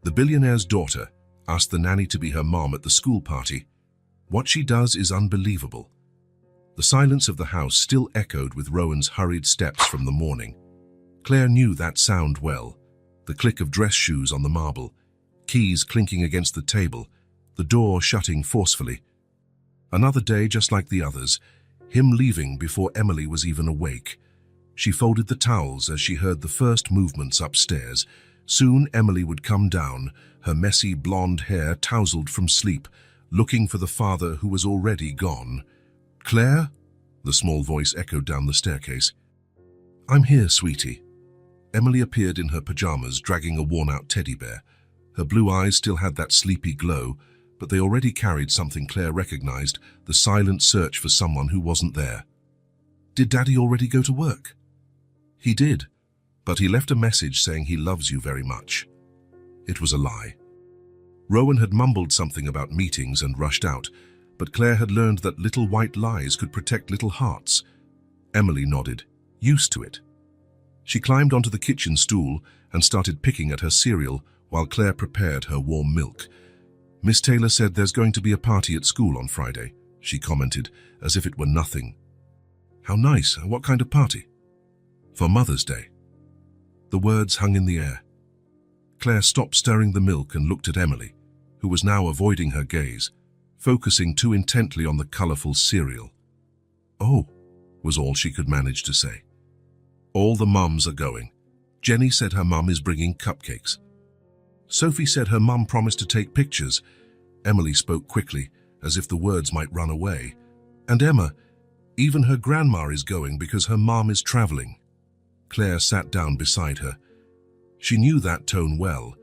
The billionaire's daughter asked the nanny to be her mom at the school party. What she does is unbelievable. The silence of the house still echoed with Rowan's hurried steps from the morning. Claire knew that sound well. The click of dress shoes on the marble, keys clinking against the table, the door shutting forcefully. Another day just like the others, him leaving before Emily was even awake. She folded the towels as she heard the first movements upstairs. Soon Emily would come down, her messy blonde hair tousled from sleep, looking for the father who was already gone. "Claire?" The small voice echoed down the staircase. "I'm here, sweetie." Emily appeared in her pajamas, dragging a worn-out teddy bear. Her blue eyes still had that sleepy glow, but they already carried something Claire recognized, the silent search for someone who wasn't there. "Did Daddy already go to work?" "He did, but he left a message saying he loves you very much." It was a lie. Rowan had mumbled something about meetings and rushed out, but Claire had learned that little white lies could protect little hearts. Emily nodded, used to it. She climbed onto the kitchen stool and started picking at her cereal while Claire prepared her warm milk. "Miss Taylor said there's going to be a party at school on Friday," she commented, as if it were nothing. "How nice. What kind of party?" "For Mother's Day." The words hung in the air. Claire stopped stirring the milk and looked at Emily, who was now avoiding her gaze, focusing too intently on the colorful cereal. "Oh," was all she could manage to say. "All the mums are going. Jenny said her mum is bringing cupcakes. Sophie said her mum promised to take pictures." Emily spoke quickly, as if the words might run away. "And Emma, even her grandma is going because her mum is traveling." Claire sat down beside her. She knew that tone well.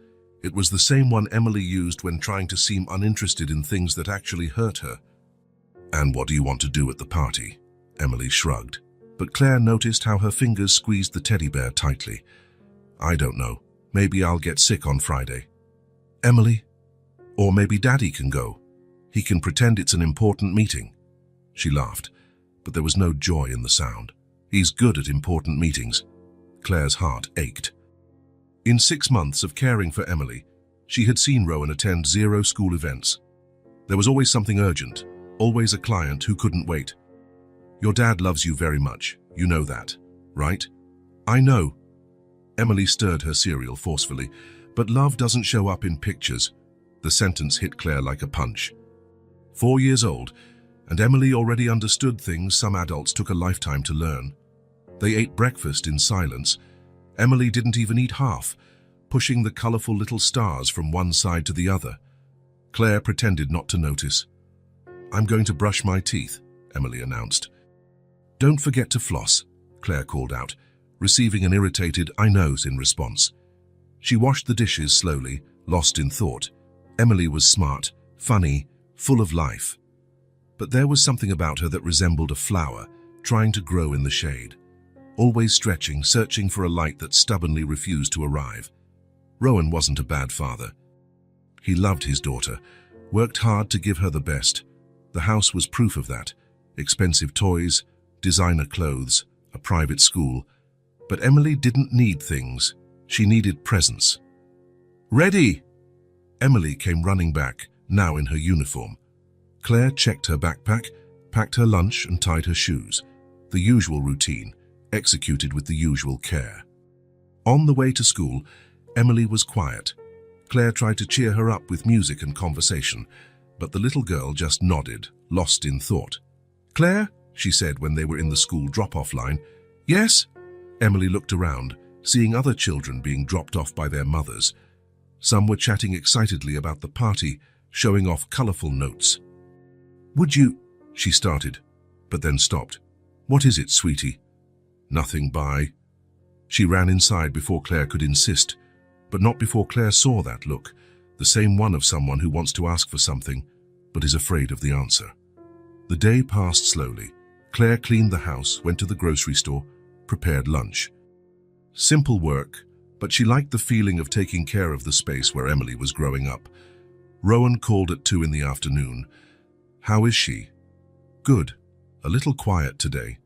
It was the same one Emily used when trying to seem uninterested in things that actually hurt her. "And what do you want to do at the party?" Emily shrugged, but Claire noticed how her fingers squeezed the teddy bear tightly. "I don't know. Maybe I'll get sick on Friday." "Emily? Or maybe Daddy can go. He can pretend it's an important meeting." She laughed, but there was no joy in the sound. "He's good at important meetings." Claire's heart ached. In 6 months of caring for Emily, she had seen Rowan attend 0 school events. There was always something urgent, always a client who couldn't wait. "Your dad loves you very much, you know that, right?" "I know." Emily stirred her cereal forcefully, "but love doesn't show up in pictures." The sentence hit Claire like a punch. 4 years old, and Emily already understood things some adults took a lifetime to learn. They ate breakfast in silence. Emily didn't even eat half, pushing the colorful little stars from one side to the other. Claire pretended not to notice. "I'm going to brush my teeth," Emily announced. "Don't forget to floss," Claire called out, receiving an irritated "I knows" in response. She washed the dishes slowly, lost in thought. Emily was smart, funny, full of life. But there was something about her that resembled a flower, trying to grow in the shade. Always stretching, searching for a light that stubbornly refused to arrive. Rowan wasn't a bad father. He loved his daughter, worked hard to give her the best. The house was proof of that. Expensive toys, designer clothes, a private school. But Emily didn't need things. She needed presence. "Ready!" Emily came running back, now in her uniform. Claire checked her backpack, packed her lunch and tied her shoes. The usual routine, executed with the usual care. On the way to school, Emily was quiet. Claire tried to cheer her up with music and conversation, but the little girl just nodded, lost in thought. "Claire?" she said when they were in the school drop-off line. "Yes?" Emily looked around, seeing other children being dropped off by their mothers. Some were chatting excitedly about the party, showing off colorful notes. "Would you—" she started, but then stopped. "What is it, sweetie?" "Nothing, bye." She ran inside before Claire could insist, but not before Claire saw that look, the same one of someone who wants to ask for something, but is afraid of the answer. The day passed slowly. Claire cleaned the house, went to the grocery store, prepared lunch. Simple work, but she liked the feeling of taking care of the space where Emily was growing up. Rowan called at 2 in the afternoon. "How is she?" "Good. A little quiet today."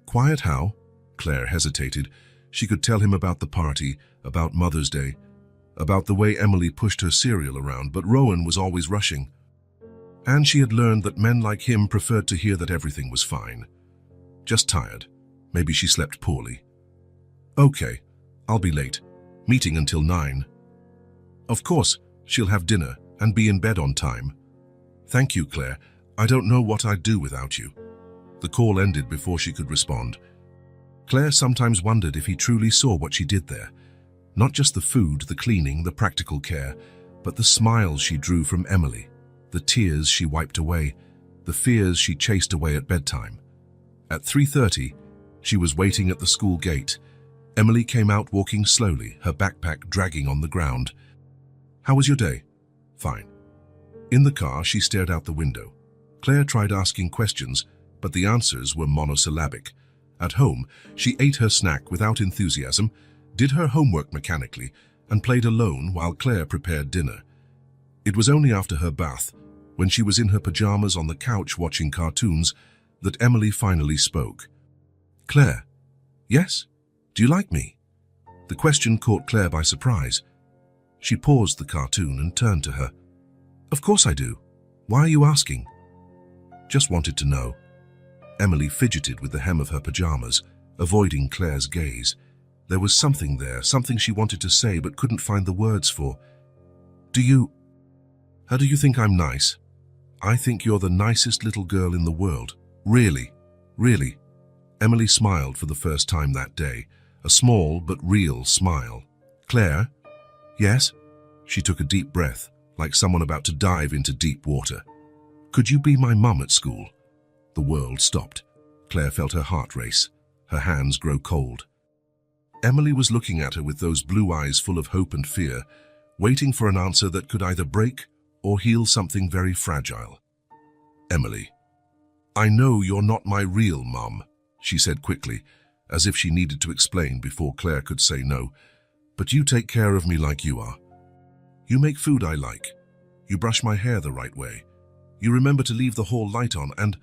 "Quiet how?" Claire hesitated. She could tell him about the party, about Mother's Day. about the way Emily pushed her cereal around, but Rowan was always rushing. And she had learned that men like him preferred to hear that everything was fine. Just tired. Maybe she slept poorly. Okay, I'll be late. Meeting until 9. Of course, she'll have dinner and be in bed on time. Thank you, Claire. I don't know what I'd do without you. The call ended before she could respond. Claire sometimes wondered if he truly saw what she did there. Not just the food, the cleaning, the practical care, but the smiles she drew from Emily, the tears she wiped away, the fears she chased away at bedtime. At 3:30, she was waiting at the school gate. Emily came out walking slowly, her backpack dragging on the ground. How was your day? Fine. In the car, she stared out the window. Claire tried asking questions, but the answers were monosyllabic. At home, she ate her snack without enthusiasm, did her homework mechanically, and played alone while Claire prepared dinner. It was only after her bath, when she was in her pajamas on the couch watching cartoons, that Emily finally spoke. Claire, yes? Do you like me? The question caught Claire by surprise. She paused the cartoon and turned to her. Of course I do. Why are you asking? Just wanted to know. Emily fidgeted with the hem of her pajamas, avoiding Claire's gaze. There was something there, something she wanted to say but couldn't find the words for. How do you think I'm nice? I think you're the nicest little girl in the world. Really, really. Emily smiled for the first time that day, a small but real smile. Claire? Yes? She took a deep breath, like someone about to dive into deep water. Could you be my mum at school? The world stopped. Claire felt her heart race, her hands grow cold. Emily was looking at her with those blue eyes full of hope and fear, waiting for an answer that could either break or heal something very fragile. Emily, I know you're not my real mum, she said quickly, as if she needed to explain before Claire could say no, but you take care of me like you are. You make food I like. You brush my hair the right way. You remember to leave the hall light on, and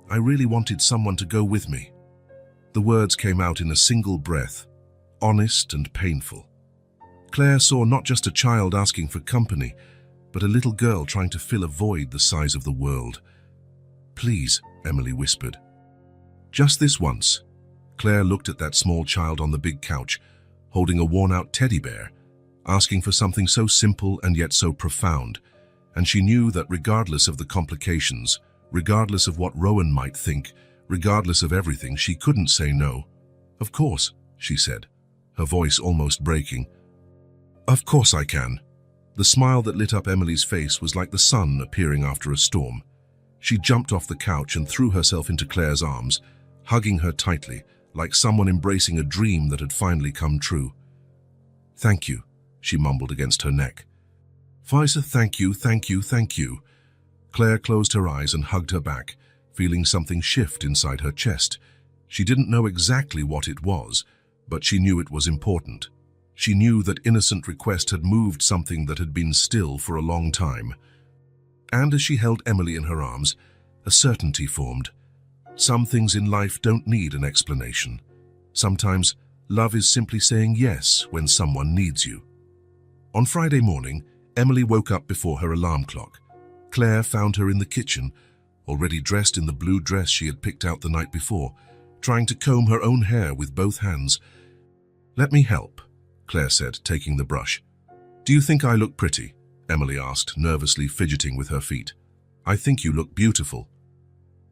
I really wanted someone to go with me. The words came out in a single breath, honest and painful. Claire saw not just a child asking for company, but a little girl trying to fill a void the size of the world. Please, Emily whispered. Just this once. Claire looked at that small child on the big couch, holding a worn-out teddy bear, asking for something so simple and yet so profound, and she knew that regardless of the complications, regardless of what Rowan might think, regardless of everything, she couldn't say no. Of course, she said, her voice almost breaking. Of course I can. The smile that lit up Emily's face was like the sun appearing after a storm. She jumped off the couch and threw herself into Claire's arms, hugging her tightly, like someone embracing a dream that had finally come true. Thank you, she mumbled against her neck. Faiza, thank you, thank you, thank you. Claire closed her eyes and hugged her back, feeling something shift inside her chest. She didn't know exactly what it was, but she knew it was important. She knew that innocent request had moved something that had been still for a long time. And as she held Emily in her arms, a certainty formed. Some things in life don't need an explanation. Sometimes love is simply saying yes when someone needs you. On Friday morning, Emily woke up before her alarm clock. Claire found her in the kitchen, already dressed in the blue dress she had picked out the night before, trying to comb her own hair with both hands. Let me help, Claire said, taking the brush. Do you think I look pretty? Emily asked, nervously fidgeting with her feet. I think you look beautiful.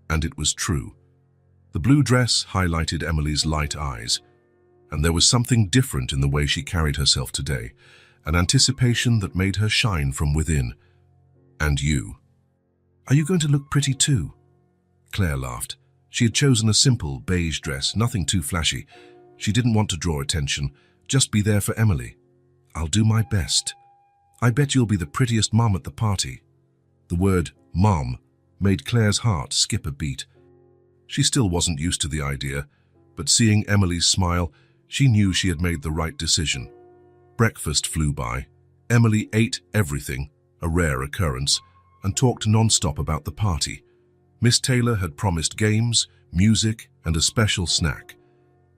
And it was true. The blue dress highlighted Emily's light eyes, and there was something different in the way she carried herself today, an anticipation that made her shine from within. And you? Are you going to look pretty too? Claire laughed. She had chosen a simple beige dress, nothing too flashy. She didn't want to draw attention, just be there for Emily. I'll do my best. I bet you'll be the prettiest mom at the party. The word mom made Claire's heart skip a beat. She still wasn't used to the idea, but seeing Emily's smile, she knew she had made the right decision. Breakfast flew by. Emily ate everything, a rare occurrence, and talked non-stop about the party. Miss Taylor had promised games, music, and a special snack.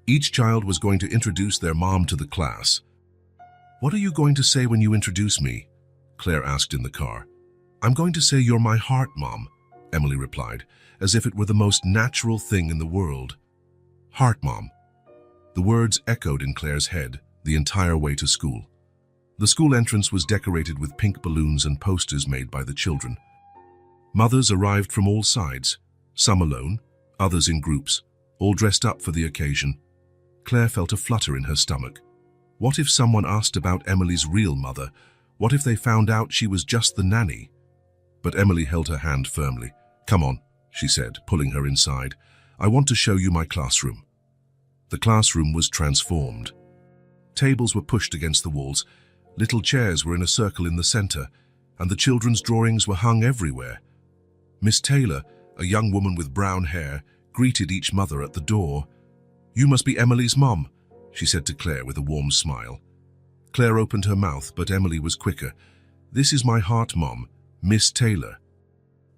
Each child was going to introduce their mom to the class. "What are you going to say when you introduce me?" Claire asked in the car. "I'm going to say you're my heart, Mom," Emily replied, as if it were the most natural thing in the world. "Heart, Mom." The words echoed in Claire's head the entire way to school. The school entrance was decorated with pink balloons and posters made by the children. Mothers arrived from all sides, some alone, others in groups, all dressed up for the occasion. Claire felt a flutter in her stomach. What if someone asked about Emily's real mother? What if they found out she was just the nanny? But Emily held her hand firmly. "Come on," she said, pulling her inside. "I want to show you my classroom." The classroom was transformed. Tables were pushed against the walls, little chairs were in a circle in the center, and the children's drawings were hung everywhere. Miss Taylor, a young woman with brown hair, greeted each mother at the door. "You must be Emily's mom," she said to Claire with a warm smile. Claire opened her mouth, but Emily was quicker. "This is my heart mom, Miss Taylor."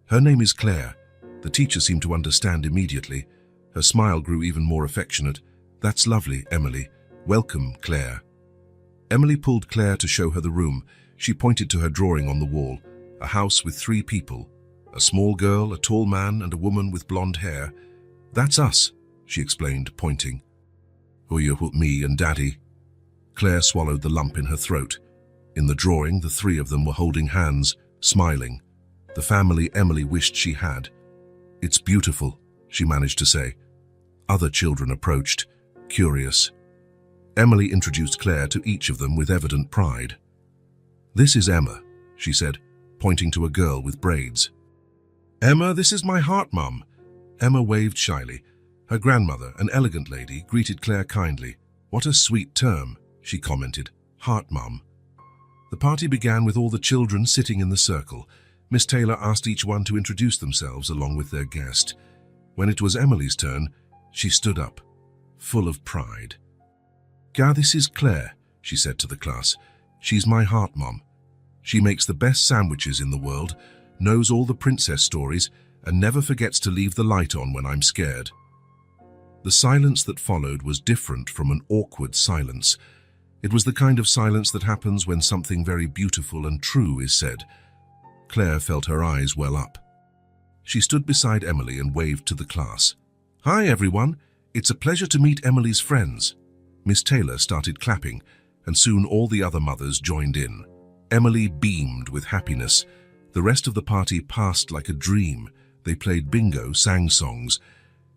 "Her name is Claire." The teacher seemed to understand immediately. Her smile grew even more affectionate. "That's lovely, Emily. Welcome, Claire." Emily pulled Claire to show her the room. She pointed to her drawing on the wall, a house with 3 people, a small girl, a tall man, and a woman with blonde hair. "That's us," she explained, pointing. "Oh, you're me and Daddy." Claire swallowed the lump in her throat. In the drawing, the 3 of them were holding hands, smiling. The family Emily wished she had. "It's beautiful," she managed to say. Other children approached, curious. Emily introduced Claire to each of them with evident pride. "This is Emma," she said, pointing to a girl with braids. "Emma, this is my heart mum." Emma waved shyly. Her grandmother, an elegant lady, greeted Claire kindly. "What a sweet term," she commented. "Heart mum." The party began with all the children sitting in the circle. Miss Taylor asked each one to introduce themselves along with their guest. When it was Emily's turn, she stood up, full of pride. "This is Claire," she said to the class. "She's my heart mom. She makes the best sandwiches in the world, knows all the princess stories, and never forgets to leave the light on when I'm scared." The silence that followed was different from an awkward silence. It was the kind of silence that happens when something very beautiful and true is said. Claire felt her eyes well up. She stood beside Emily and waved to the class. "Hi, everyone. It's a pleasure to meet Emily's friends." Miss Taylor started clapping, and soon all the other mothers joined in. Emily beamed with happiness. The rest of the party passed like a dream. They played bingo, sang songs,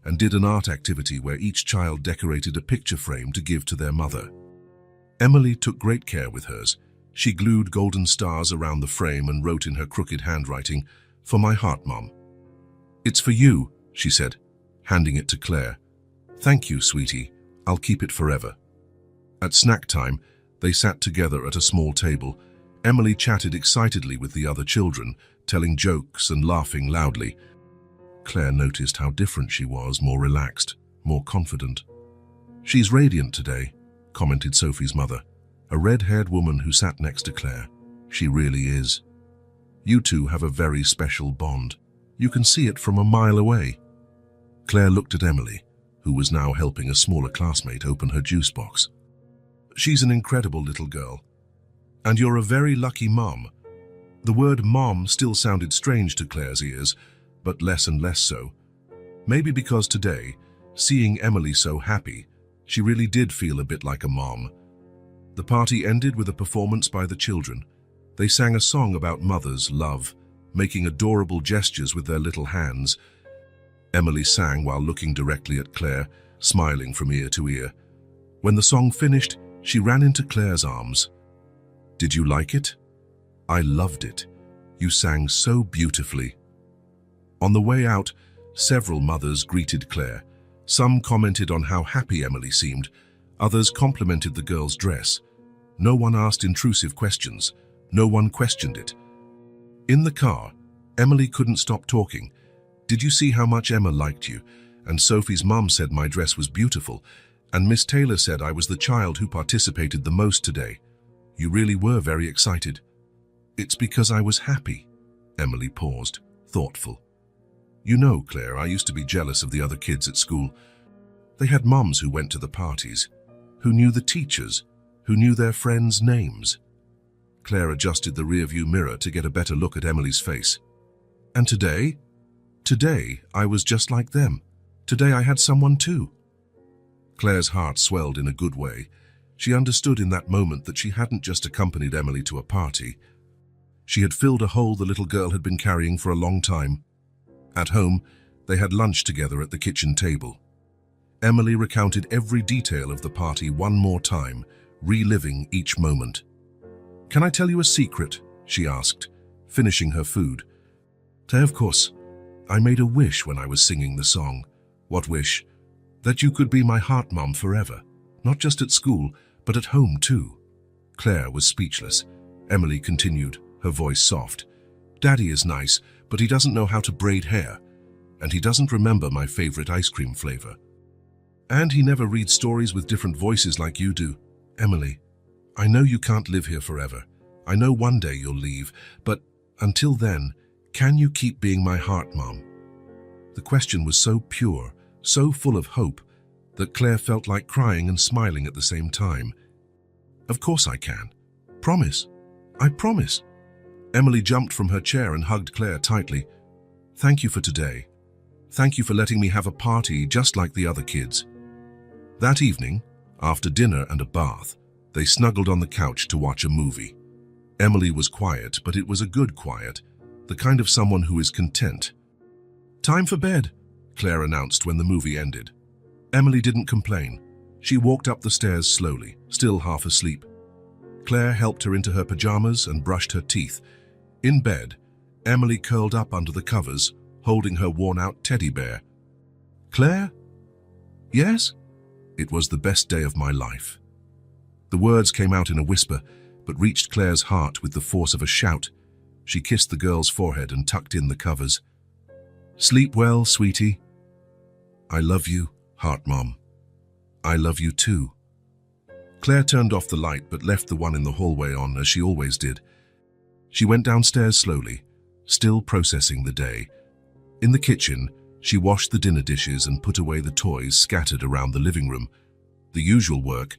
and did an art activity where each child decorated a picture frame to give to their mother. Emily took great care with hers. She glued golden stars around the frame and wrote in her crooked handwriting, "For my heart, Mom." "It's for you," she said, handing it to Claire. "Thank you, sweetie. I'll keep it forever." At snack time, they sat together at a small table. Emily chatted excitedly with the other children, telling jokes and laughing loudly. Claire noticed how different she was, more relaxed, more confident. "She's radiant today," commented Sophie's mother, a red-haired woman who sat next to Claire. "She really is. You two have a very special bond. You can see it from a mile away." Claire looked at Emily, who was now helping a smaller classmate open her juice box. "She's an incredible little girl. And you're a very lucky mom." The word mom still sounded strange to Claire's ears, but less and less so. Maybe because today, seeing Emily so happy, she really did feel a bit like a mom. The party ended with a performance by the children. They sang a song about mothers' love, making adorable gestures with their little hands. Emily sang while looking directly at Claire, smiling from ear to ear. When the song finished, she ran into Claire's arms. "Did you like it?" "I loved it. You sang so beautifully." On the way out, several mothers greeted Claire. Some commented on how happy Emily seemed. Others complimented the girl's dress. No one asked intrusive questions. No one questioned it. In the car, Emily couldn't stop talking. "Did you see how much Emma liked you? And Sophie's mum said my dress was beautiful. And Miss Taylor said I was the child who participated the most today. You really were very excited." "It's because I was happy." Emily paused, thoughtful. "You know, Claire, I used to be jealous of the other kids at school. They had mums who went to the parties, who knew the teachers, who knew their friends' names. Claire adjusted the rearview mirror to get a better look at Emily's face. And today? Today, I was just like them. Today I had someone too. Claire's heart swelled in a good way. She understood in that moment that she hadn't just accompanied Emily to a party. She had filled a hole the little girl had been carrying for a long time. At home, they had lunch together at the kitchen table. Emily recounted every detail of the party one more time, reliving each moment. "Can I tell you a secret?" she asked, finishing her food. "Of course. I made a wish when I was singing the song." "What wish?" "That you could be my heart mom forever. Not just at school, but at home too." Claire was speechless. Emily continued, her voice soft. "Daddy is nice, but he doesn't know how to braid hair. And he doesn't remember my favorite ice cream flavor. And he never reads stories with different voices like you do. Emily, I know you can't live here forever. I know one day you'll leave, but until then, can you keep being my heart mom?" The question was so pure, so full of hope, that Claire felt like crying and smiling at the same time. "Of course I can. Promise. I promise." Emily jumped from her chair and hugged Claire tightly. "Thank you for today. Thank you for letting me have a party just like the other kids." That evening, after dinner and a bath, they snuggled on the couch to watch a movie. Emily was quiet, but it was a good quiet, the kind of someone who is content. "Time for bed," Claire announced when the movie ended. Emily didn't complain. She walked up the stairs slowly, still half asleep. Claire helped her into her pajamas and brushed her teeth. In bed, Emily curled up under the covers, holding her worn-out teddy bear. "Claire?" "Yes?" "It was the best day of my life." The words came out in a whisper, but reached Claire's heart with the force of a shout. She kissed the girl's forehead and tucked in the covers. "Sleep well, sweetie." "I love you, heart mom." "I love you too." Claire turned off the light but left the one in the hallway on, as she always did. She went downstairs slowly, still processing the day. In the kitchen, she washed the dinner dishes and put away the toys scattered around the living room. The usual work,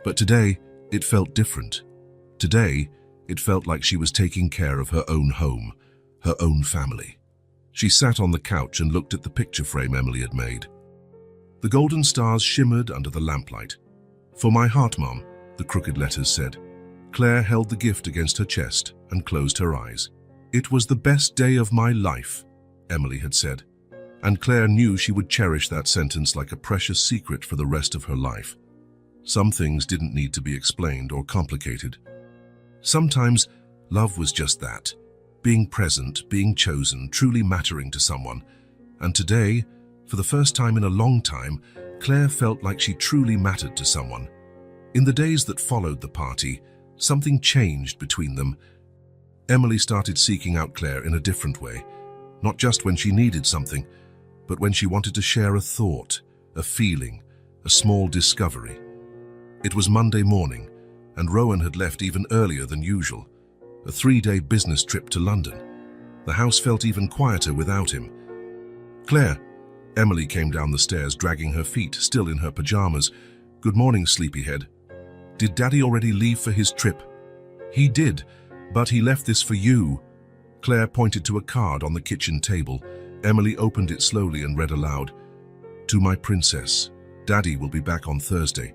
but today it felt different. Today, it felt like she was taking care of her own home, her own family. She sat on the couch and looked at the picture frame Emily had made. The golden stars shimmered under the lamplight. "For my heart, Mom," the crooked letters said. Claire held the gift against her chest and closed her eyes. "It was the best day of my life," Emily had said, and Claire knew she would cherish that sentence like a precious secret for the rest of her life. Some things didn't need to be explained or complicated. Sometimes love was just that, being present, being chosen, truly mattering to someone. And today, for the first time in a long time, Claire felt like she truly mattered to someone. In the days that followed the party, something changed between them. Emily started seeking out Claire in a different way, not just when she needed something, but when she wanted to share a thought, a feeling, a small discovery. It was Monday morning, and Rowan had left even earlier than usual, a 3-day business trip to London. The house felt even quieter without him. "Claire," Emily came down the stairs, dragging her feet, still in her pajamas. "Good morning, sleepyhead. Did Daddy already leave for his trip?" "He did, but he left this for you." Claire pointed to a card on the kitchen table. Emily opened it slowly and read aloud. "To my princess, Daddy will be back on Thursday.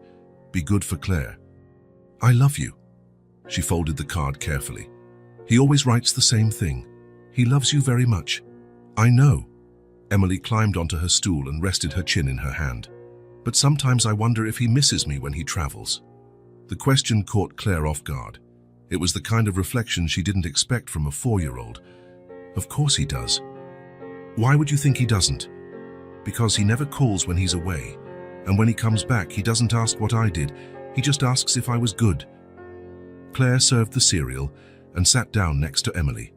Be good for Claire. I love you." She folded the card carefully. "He always writes the same thing. He loves you very much." "I know." Emily climbed onto her stool and rested her chin in her hand. "But sometimes I wonder if he misses me when he travels." The question caught Claire off guard. It was the kind of reflection she didn't expect from a 4-year-old. "Of course he does." "Why would you think he doesn't?" "Because he never calls when he's away. And when he comes back, he doesn't ask what I did. He just asks if I was good." Claire served the cereal and sat down next to Emily.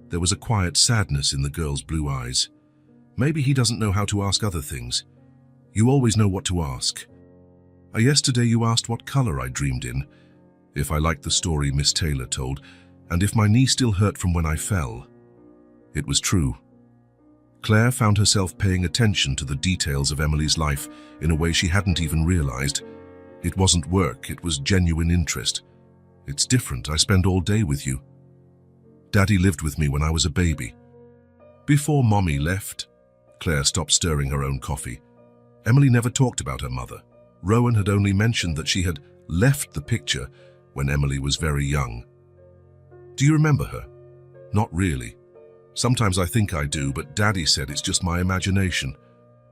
There was a quiet sadness in the girl's blue eyes. "Maybe he doesn't know how to ask other things. You always know what to ask. Yesterday you asked what color I dreamed in, if I liked the story Miss Taylor told, and if my knee still hurt from when I fell." It was true. Claire found herself paying attention to the details of Emily's life in a way she hadn't even realized. It wasn't work, it was genuine interest. It's different, I spend all day with you. Daddy lived with me when I was a baby. Before Mommy left, Claire stopped stirring her own coffee. Emily never talked about her mother. Rowan had only mentioned that she had left the picture when Emily was very young. Do you remember her? Not really. Sometimes I think I do, but Daddy said it's just my imagination.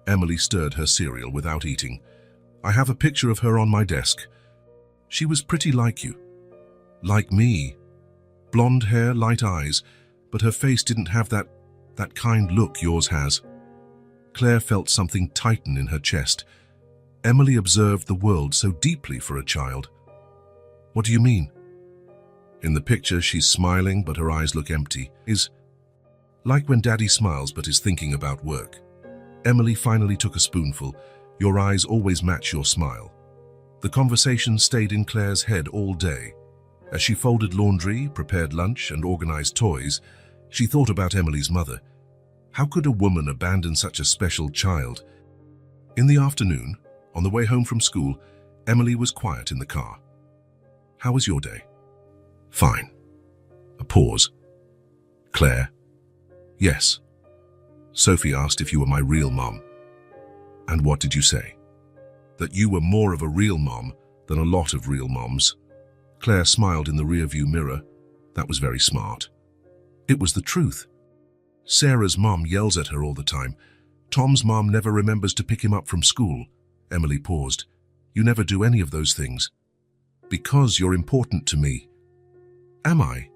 Emily stirred her cereal without eating. I have a picture of her on my desk. She was pretty like you. Like me. Blonde hair, light eyes, but her face didn't have that kind look yours has. Claire felt something tighten in her chest. Emily observed the world so deeply for a child. What do you mean? In the picture, she's smiling, but her eyes look empty. Is like when Daddy smiles but is thinking about work. Emily finally took a spoonful. Your eyes always match your smile. The conversation stayed in Claire's head all day. As she folded laundry, prepared lunch, and organized toys, she thought about Emily's mother. How could a woman abandon such a special child? In the afternoon, on the way home from school, Emily was quiet in the car. How was your day? Fine. A pause. Claire? Yes. Sophie asked if you were my real mom. And what did you say? That you were more of a real mom than a lot of real moms. Claire smiled in the rearview mirror. That was very smart. It was the truth. Sarah's mom yells at her all the time. Tom's mom never remembers to pick him up from school. Emily paused. You never do any of those things. Because you're important to me. Am I?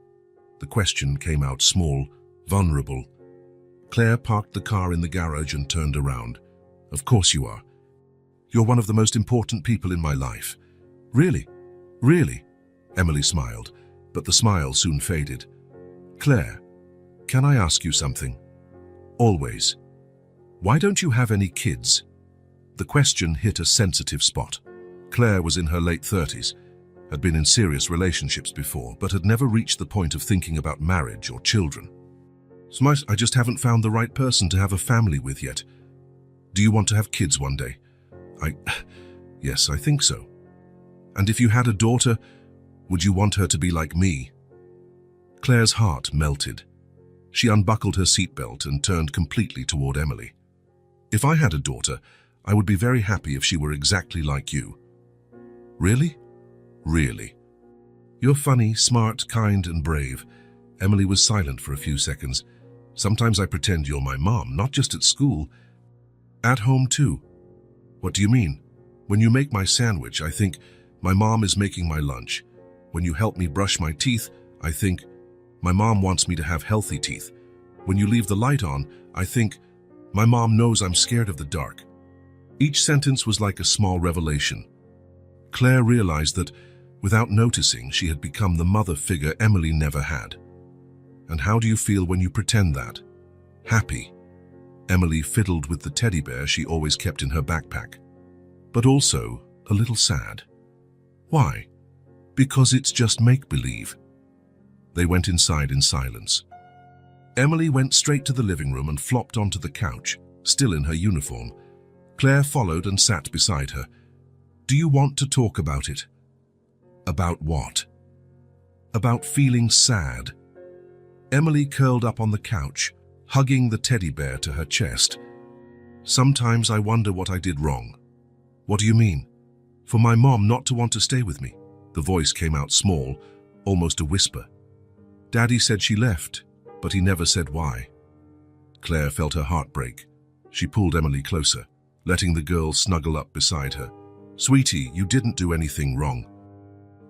The question came out small, vulnerable. Claire parked the car in the garage and turned around. Of course you are. You're one of the most important people in my life. Really? Really? Emily smiled, but the smile soon faded. Claire, can I ask you something? Always. Why don't you have any kids? The question hit a sensitive spot. Claire was in her late 30s, had been in serious relationships before, but had never reached the point of thinking about marriage or children. So I just haven't found the right person to have a family with yet. Do you want to have kids one day? Yes, I think so. And if you had a daughter, would you want her to be like me? Claire's heart melted. She unbuckled her seatbelt and turned completely toward Emily. If I had a daughter, I would be very happy if she were exactly like you. Really? Really. You're funny, smart, kind, and brave. Emily was silent for a few seconds. Sometimes I pretend you're my mom, not just at school. At home too. What do you mean? When you make my sandwich, I think my mom is making my lunch. When you help me brush my teeth, I think my mom wants me to have healthy teeth. When you leave the light on, I think my mom knows I'm scared of the dark. Each sentence was like a small revelation. Claire realized that, without noticing, she had become the mother figure Emily never had. And how do you feel when you pretend that? Happy. Emily fiddled with the teddy bear she always kept in her backpack. But also a little sad. Why? Because it's just make-believe. They went inside in silence. Emily went straight to the living room and flopped onto the couch, still in her uniform. Claire followed and sat beside her. Do you want to talk about it? About what? About feeling sad. Emily curled up on the couch, hugging the teddy bear to her chest. Sometimes I wonder what I did wrong. What do you mean? For my mom not to want to stay with me. The voice came out small, almost a whisper. Daddy said she left, but he never said why. Claire felt her heart break. She pulled Emily closer, letting the girl snuggle up beside her. Sweetie, you didn't do anything wrong.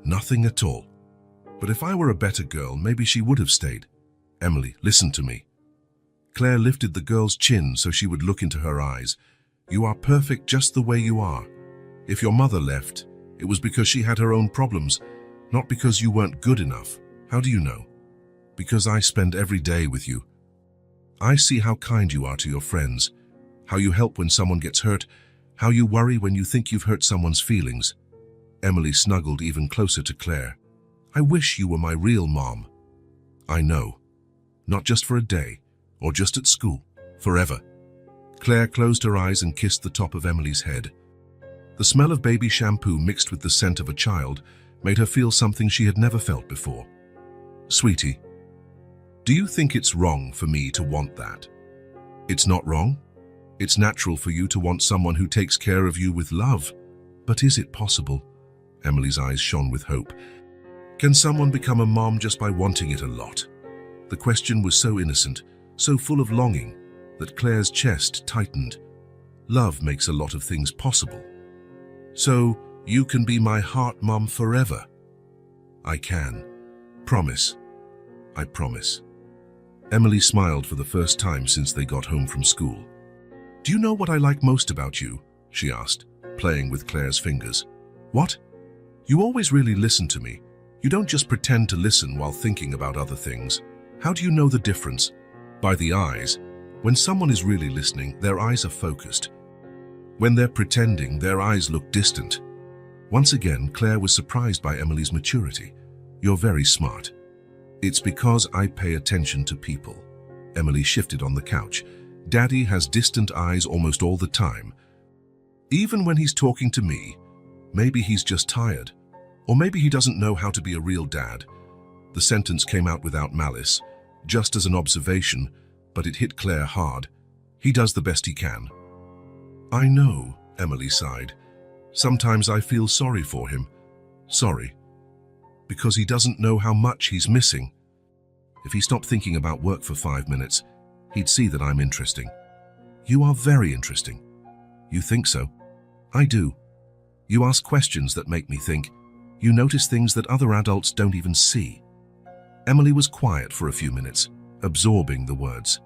Nothing at all. But if I were a better girl, maybe she would have stayed. Emily, listen to me. Claire lifted the girl's chin so she would look into her eyes. You are perfect just the way you are. If your mother left, it was because she had her own problems, not because you weren't good enough. How do you know? Because I spend every day with you. I see how kind you are to your friends, how you help when someone gets hurt, how you worry when you think you've hurt someone's feelings. Emily snuggled even closer to Claire. I wish you were my real mom. I know. Not just for a day, or just at school, forever. Claire closed her eyes and kissed the top of Emily's head. The smell of baby shampoo mixed with the scent of a child made her feel something she had never felt before. "Sweetie, do you think it's wrong for me to want that?" "It's not wrong. It's natural for you to want someone who takes care of you with love. But is it possible?" Emily's eyes shone with hope. Can someone become a mom just by wanting it a lot? The question was so innocent, so full of longing, that Claire's chest tightened. Love makes a lot of things possible. "So, you can be my heart mom forever?" "I can. Promise. I promise." Emily smiled for the first time since they got home from school. "Do you know what I like most about you?" she asked, playing with Claire's fingers. "What? You always really listen to me. You don't just pretend to listen while thinking about other things. How do you know the difference?" "By the eyes. When someone is really listening, their eyes are focused. When they're pretending, their eyes look distant." Once again, Claire was surprised by Emily's maturity. "You're very smart." "It's because I pay attention to people." Emily shifted on the couch. "Daddy has distant eyes almost all the time. Even when he's talking to me. Maybe he's just tired. Or maybe he doesn't know how to be a real dad." The sentence came out without malice, just as an observation, but it hit Claire hard. "He does the best he can." "I know," Emily sighed. "Sometimes I feel sorry for him. Sorry. Because he doesn't know how much he's missing. If he stopped thinking about work for 5 minutes, he'd see that I'm interesting." "You are very interesting." "You think so?" "I do. You ask questions that make me think. You notice things that other adults don't even see." Emily was quiet for a few minutes, absorbing the words.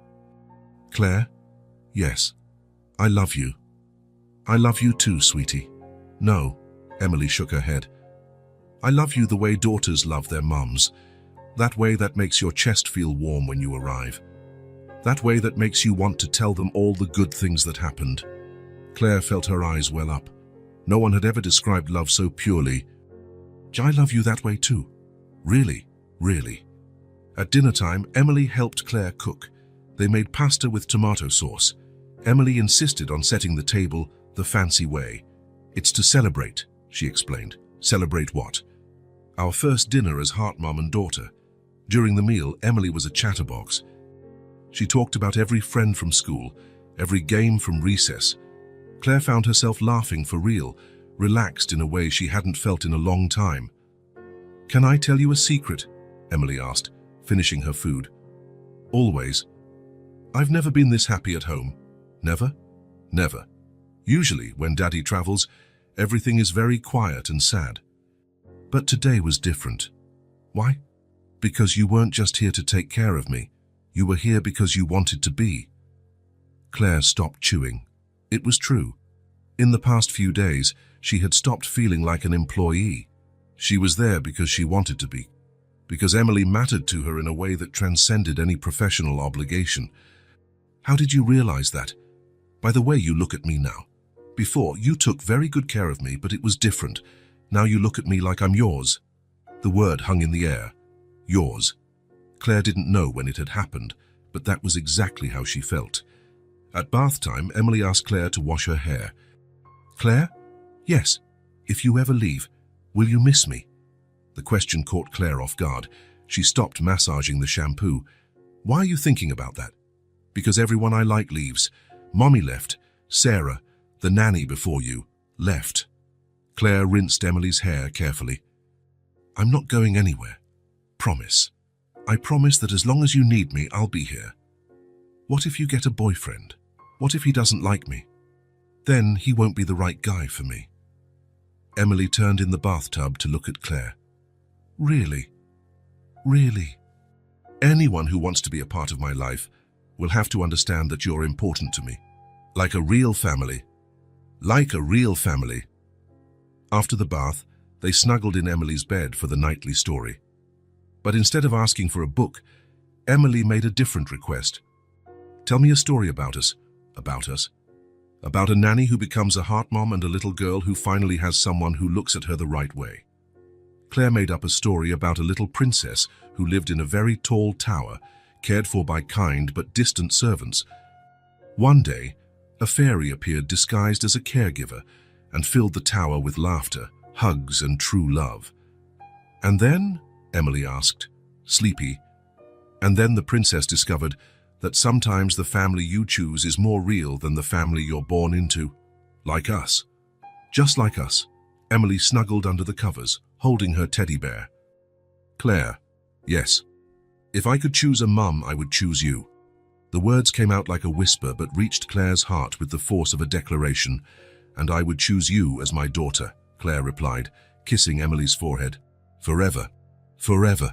"Claire, yes, I love you. I love you too, sweetie." "No," Emily shook her head. "I love you the way daughters love their mums. That way that makes your chest feel warm when you arrive. That way that makes you want to tell them all the good things that happened." Claire felt her eyes well up. No one had ever described love so purely. "I love you that way too. Really, really." At dinner time, Emily helped Claire cook. They made pasta with tomato sauce. Emily insisted on setting the table the fancy way. "It's to celebrate," she explained. "Celebrate what?" "Our first dinner as heart mom and daughter." During the meal, Emily was a chatterbox. She talked about every friend from school, every game from recess. Claire found herself laughing for real, relaxed in a way she hadn't felt in a long time. "Can I tell you a secret?" Emily asked, finishing her food. "Always. I've never been this happy at home." "Never?" "Never. Usually, when Daddy travels, everything is very quiet and sad. But today was different." "Why?" "Because you weren't just here to take care of me. You were here because you wanted to be." Claire stopped chewing. It was true. In the past few days, she had stopped feeling like an employee. She was there because she wanted to be. Because Emily mattered to her in a way that transcended any professional obligation. "How did you realize that?" "By the way you look at me now. Before, you took very good care of me, but it was different. Now you look at me like I'm yours." The word hung in the air. Yours. Claire didn't know when it had happened, but that was exactly how she felt. At bath time, Emily asked Claire to wash her hair. "Claire? Yes. If you ever leave, will you miss me?" The question caught Claire off guard. She stopped massaging the shampoo. "Why are you thinking about that?" "Because everyone I like leaves. Mommy left. Sarah, the nanny before you, left." Claire rinsed Emily's hair carefully. "I'm not going anywhere. Promise. I promise that as long as you need me, I'll be here." "What if you get a boyfriend? What if he doesn't like me? Then he won't be the right guy for me." Emily turned in the bathtub to look at Claire. "Really? Really? Anyone who wants to be a part of my life will have to understand that you're important to me. Like a real family. Like a real family." After the bath, they snuggled in Emily's bed for the nightly story. But instead of asking for a book, Emily made a different request. "Tell me a story about us. About us. About a nanny who becomes a heart mom and a little girl who finally has someone who looks at her the right way." Claire made up a story about a little princess who lived in a very tall tower, cared for by kind but distant servants. One day, a fairy appeared disguised as a caregiver, and filled the tower with laughter, hugs, and true love. "And then?" Emily asked, sleepy. "And then the princess discovered that sometimes the family you choose is more real than the family you're born into. Like us. Just like us." Emily snuggled under the covers, holding her teddy bear. "Claire, yes. If I could choose a mum, I would choose you." The words came out like a whisper but reached Claire's heart with the force of a declaration. "And I would choose you as my daughter," Claire replied, kissing Emily's forehead. "Forever. Forever."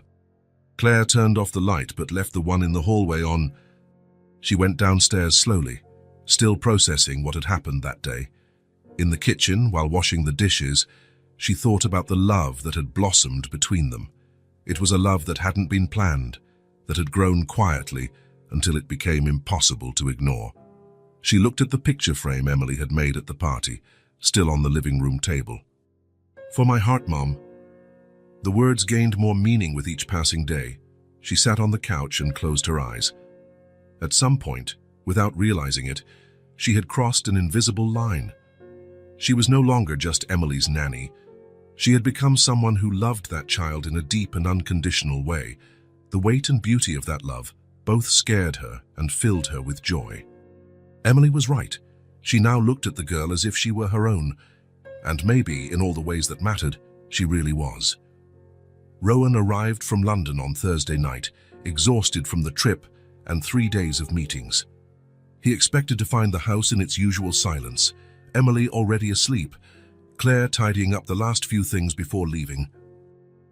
Claire turned off the light but left the one in the hallway on. She went downstairs slowly, still processing what had happened that day. In the kitchen, while washing the dishes, she thought about the love that had blossomed between them. It was a love that hadn't been planned, that had grown quietly until it became impossible to ignore. She looked at the picture frame Emily had made at the party, still on the living room table. "For my heart, Mom." The words gained more meaning with each passing day. She sat on the couch and closed her eyes. At some point, without realizing it, she had crossed an invisible line. She was no longer just Emily's nanny. She had become someone who loved that child in a deep and unconditional way. The weight and beauty of that love both scared her and filled her with joy. Emily was right. She now looked at the girl as if she were her own, and maybe, in all the ways that mattered, she really was. Rowan arrived from London on Thursday night, exhausted from the trip and 3 days of meetings. He expected to find the house in its usual silence, Emily already asleep, Claire tidying up the last few things before leaving.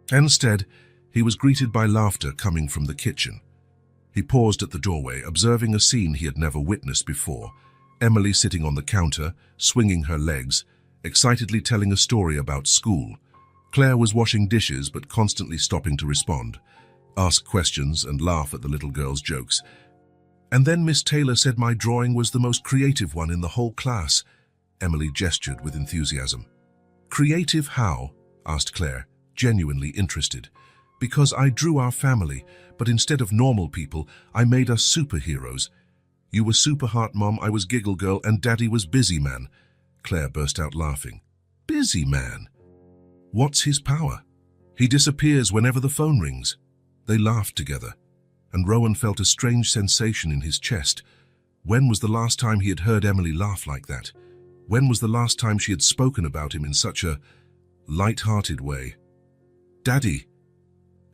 Instead, he was greeted by laughter coming from the kitchen. He paused at the doorway, observing a scene he had never witnessed before. Emily sitting on the counter, swinging her legs, excitedly telling a story about school. Claire was washing dishes but constantly stopping to respond, ask questions and laugh at the little girl's jokes. "And then Miss Taylor said my drawing was the most creative one in the whole class." Emily gestured with enthusiasm. "Creative how?" asked Claire, genuinely interested. "Because I drew our family, but instead of normal people, I made us superheroes. You were Super Heart Mom, I was Giggle Girl, and Daddy was Busy Man." Claire burst out laughing. "Busy Man? What's his power?" "He disappears whenever the phone rings." They laughed together, and Rowan felt a strange sensation in his chest. When was the last time he had heard Emily laugh like that? When was the last time she had spoken about him in such a light-hearted way? "Daddy!"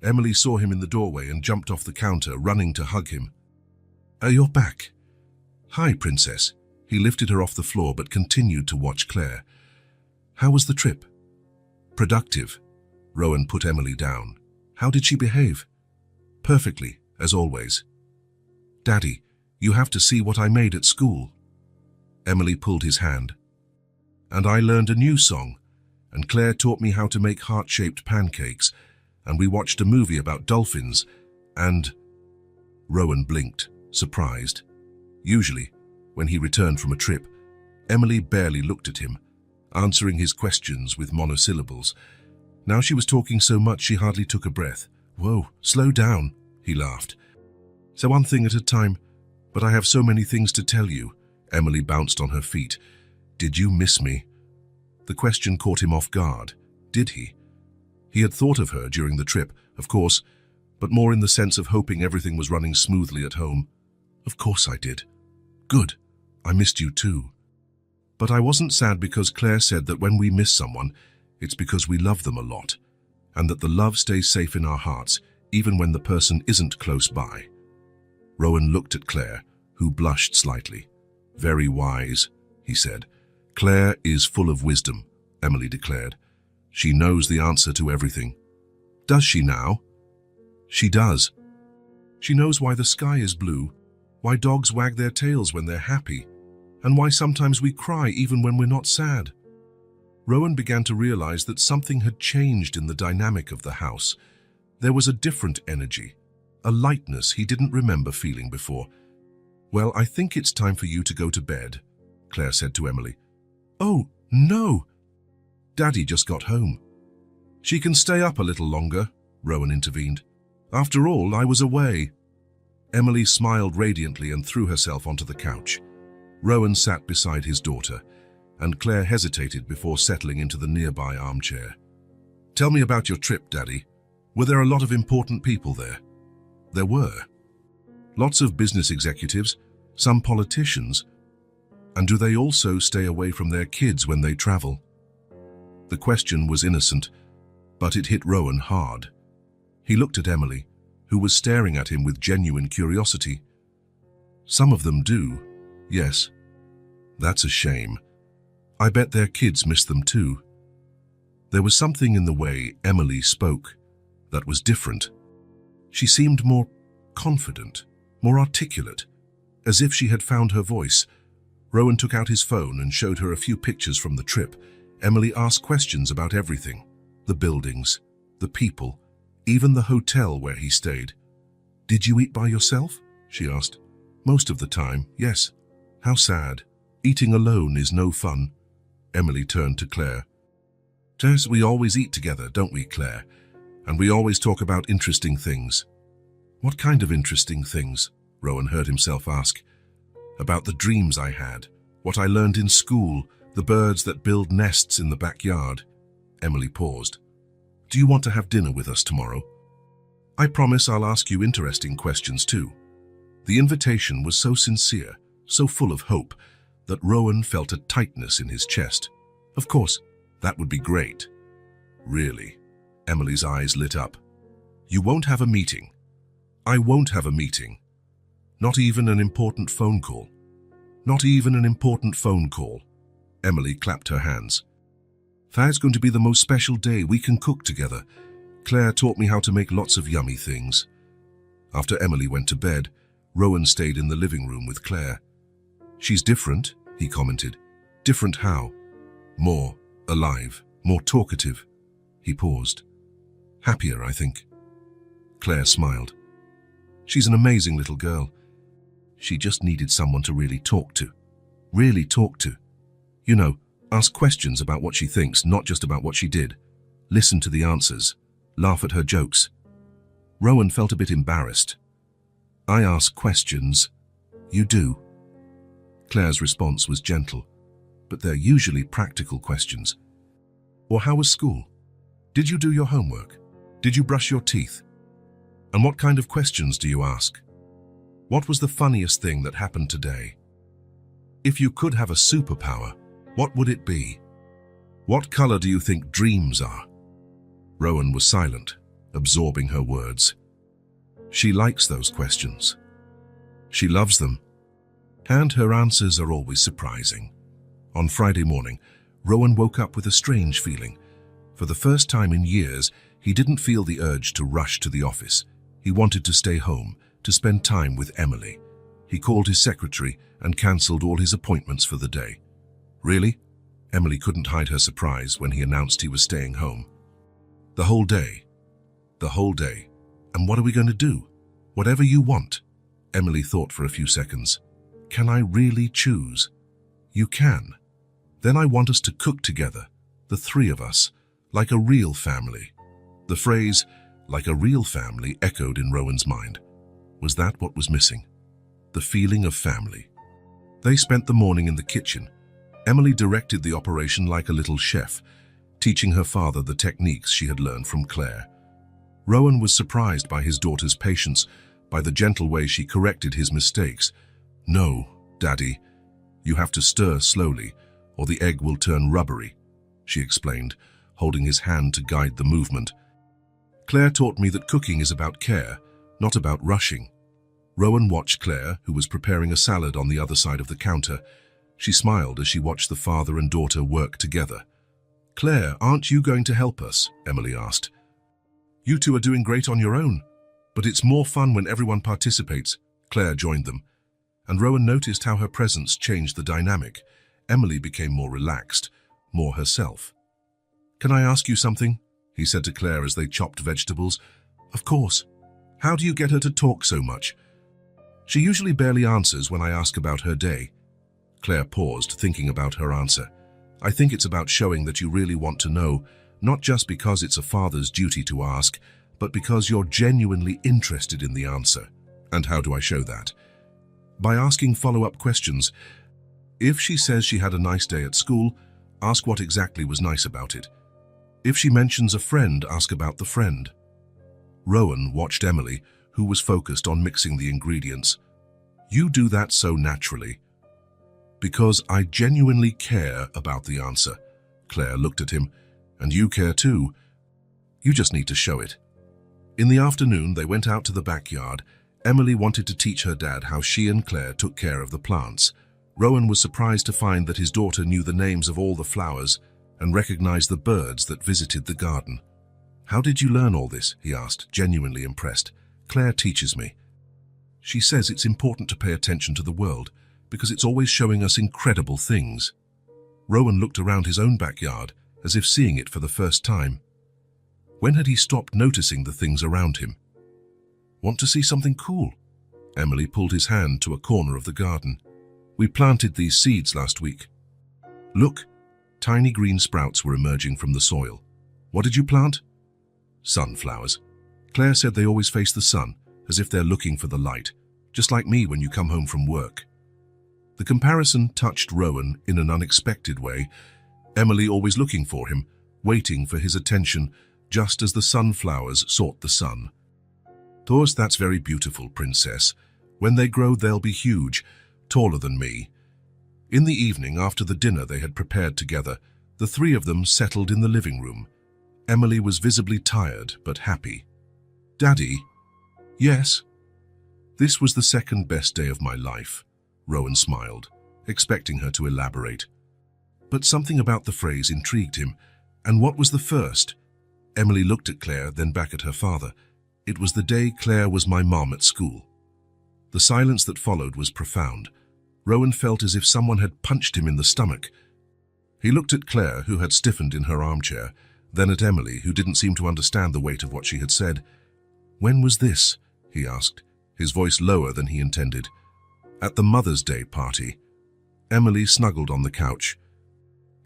Emily saw him in the doorway and jumped off the counter, running to hug him. "You're back." "Hi, Princess." He lifted her off the floor but continued to watch Claire. "How was the trip?" "Productive." Rowan put Emily down. "How did she behave?" "Perfectly, as always." "Daddy, you have to see what I made at school." Emily pulled his hand. "And I learned a new song, and Claire taught me how to make heart-shaped pancakes, and we watched a movie about dolphins, and—" Rowan blinked, surprised. Usually, when he returned from a trip, Emily barely looked at him, answering his questions with monosyllables. Now she was talking so much she hardly took a breath. "Whoa, slow down," he laughed. "So one thing at a time, but I have so many things to tell you." Emily bounced on her feet. "Did you miss me?" The question caught him off guard. Did he? He had thought of her during the trip, of course, but more in the sense of hoping everything was running smoothly at home. "Of course I did." "Good. I missed you too." "But I wasn't sad because Claire said that when we miss someone, it's because we love them a lot, and that the love stays safe in our hearts, even when the person isn't close by." Rowan looked at Claire, who blushed slightly. "Very wise," he said. "Claire is full of wisdom," Emily declared. "She knows the answer to everything." "Does she now?" "She does. She knows why the sky is blue, why dogs wag their tails when they're happy, and why sometimes we cry even when we're not sad." Rowan began to realize that something had changed in the dynamic of the house. There was a different energy, a lightness he didn't remember feeling before. "Well, I think it's time for you to go to bed," Claire said to Emily. "Oh, no! Daddy just got home." "She can stay up a little longer," Rowan intervened. "After all, I was away." Emily smiled radiantly and threw herself onto the couch. Rowan sat beside his daughter. and Claire hesitated before settling into the nearby armchair. "Tell me about your trip, Daddy. Were there a lot of important people there?" "There were. Lots of business executives, some politicians. And do they also stay away from their kids when they travel?" The question was innocent, but it hit Rowan hard. He looked at Emily, who was staring at him with genuine curiosity. "Some of them do, yes. That's a shame. I bet their kids miss them too." There was something in the way Emily spoke that was different. She seemed more confident, more articulate, as if she had found her voice. Rowan took out his phone and showed her a few pictures from the trip. Emily asked questions about everything: the buildings, the people, even the hotel where he stayed. "Did you eat by yourself?" she asked. "Most of the time, yes." "How sad. Eating alone is no fun." Emily turned to Claire. "Tess, we always eat together, don't we, Claire? And we always talk about interesting things." "What kind of interesting things?" Rowan heard himself ask. "About the dreams I had, what I learned in school, the birds that build nests in the backyard." Emily paused. "Do you want to have dinner with us tomorrow?" "I promise I'll ask you interesting questions too." The invitation was so sincere, so full of hope, that Rowan felt a tightness in his chest. Of course, that would be great. "Really?" Emily's eyes lit up. "You won't have a meeting?" "I won't have a meeting. Not even an important phone call." "Not even an important phone call." Emily clapped her hands. "That's going to be the most special day. We can cook together. Claire taught me how to make lots of yummy things." After Emily went to bed, Rowan stayed in the living room with Claire. "She's different," he commented. "Different how?" "More alive, more talkative." He paused. "Happier, I think." Claire smiled. "She's an amazing little girl. She just needed someone to really talk to. Really talk to. You know, ask questions about what she thinks, not just about what she did. Listen to the answers. Laugh at her jokes." Rowan felt a bit embarrassed. "I ask questions. You do." Claire's response was gentle, but they're usually practical questions. "Or how was school? Did you do your homework? Did you brush your teeth? And what kind of questions do you ask? What was the funniest thing that happened today? If you could have a superpower, what would it be? What color do you think dreams are?" Rowan was silent, absorbing her words. She likes those questions. She loves them. And her answers are always surprising. On Friday morning, Rowan woke up with a strange feeling. For the first time in years, he didn't feel the urge to rush to the office. He wanted to stay home, to spend time with Emily. He called his secretary and cancelled all his appointments for the day. "Really?" Emily couldn't hide her surprise when he announced he was staying home. "The whole day." "The whole day. And what are we going to do?" "Whatever you want." Emily thought for a few seconds. "Can I really choose?" "You can. Then I want us to cook together, the three of us, like a real family." The phrase, "like a real family," echoed in Rowan's mind. Was that what was missing? The feeling of family. They spent the morning in the kitchen. Emily directed the operation like a little chef, teaching her father the techniques she had learned from Claire. Rowan was surprised by his daughter's patience, by the gentle way she corrected his mistakes. "No, Daddy, you have to stir slowly, or the egg will turn rubbery," she explained, holding his hand to guide the movement. "Claire taught me that cooking is about care, not about rushing." Rowan watched Claire, who was preparing a salad on the other side of the counter. She smiled as she watched the father and daughter work together. "Claire, aren't you going to help us?" Emily asked. "You two are doing great on your own, but it's more fun when everyone participates." Claire joined them, and Rowan noticed how her presence changed the dynamic. Emily became more relaxed, more herself. "Can I ask you something?" he said to Claire as they chopped vegetables. "Of course. How do you get her to talk so much?" "She usually barely answers when I ask about her day." Claire paused, thinking about her answer. "I think it's about showing that you really want to know, not just because it's a father's duty to ask, but because you're genuinely interested in the answer." "And how do I show that?" "By asking follow-up questions. If she says she had a nice day at school, ask what exactly was nice about it. If she mentions a friend, ask about the friend. Rowan watched Emily, who was focused on mixing the ingredients. You do that so naturally. Because I genuinely care about the answer. Claire looked at him. And you care too. You just need to show it. In the afternoon, they went out to the backyard. Emily wanted to teach her dad how she and Claire took care of the plants. Rowan was surprised to find that his daughter knew the names of all the flowers and recognized the birds that visited the garden. How did you learn all this? He asked, genuinely impressed. Claire teaches me. She says it's important to pay attention to the world because it's always showing us incredible things. Rowan looked around his own backyard as if seeing it for the first time. When had he stopped noticing the things around him? Want to see something cool? Emily pulled his hand to a corner of the garden. We planted these seeds last week. Look, tiny green sprouts were emerging from the soil. What did you plant? Sunflowers. Claire said they always face the sun, as if they're looking for the light, just like me when you come home from work. The comparison touched Rowan in an unexpected way. Emily always looking for him, waiting for his attention, just as the sunflowers sought the sun. Thors, that's very beautiful, princess. When they grow, they'll be huge, taller than me. In the evening, after the dinner they had prepared together, the three of them settled in the living room. Emily was visibly tired, but happy. Daddy? Yes? This was the second best day of my life. Rowan smiled, expecting her to elaborate. But something about the phrase intrigued him. And what was the first? Emily looked at Claire, then back at her father. It was the day Claire was my mom at school. The silence that followed was profound. Rowan felt as if someone had punched him in the stomach. He looked at Claire, who had stiffened in her armchair, then at Emily, who didn't seem to understand the weight of what she had said. When was this? He asked, his voice lower than he intended. At the Mother's Day party. Emily snuggled on the couch.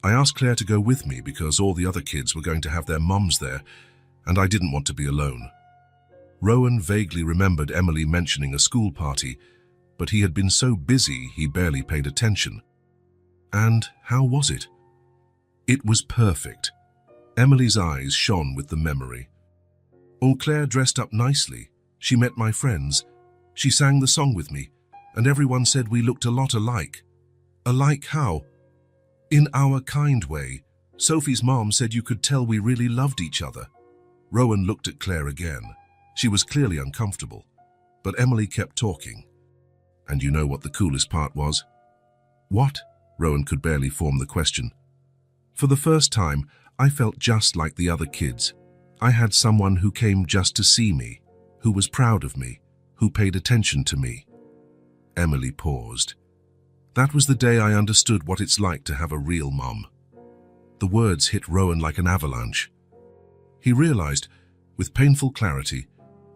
I asked Claire to go with me because all the other kids were going to have their moms there, and I didn't want to be alone. Rowan vaguely remembered Emily mentioning a school party, but he had been so busy he barely paid attention. And how was it? It was perfect. Emily's eyes shone with the memory. Oh, Claire dressed up nicely. She met my friends. She sang the song with me, and everyone said we looked a lot alike. Alike how? In our kind way. Sophie's mom said you could tell we really loved each other. Rowan looked at Claire again. She was clearly uncomfortable, but Emily kept talking. And you know what the coolest part was? What? Rowan could barely form the question. For the first time, I felt just like the other kids. I had someone who came just to see me, who was proud of me, who paid attention to me. Emily paused. That was the day I understood what it's like to have a real mom. The words hit Rowan like an avalanche. He realized, with painful clarity,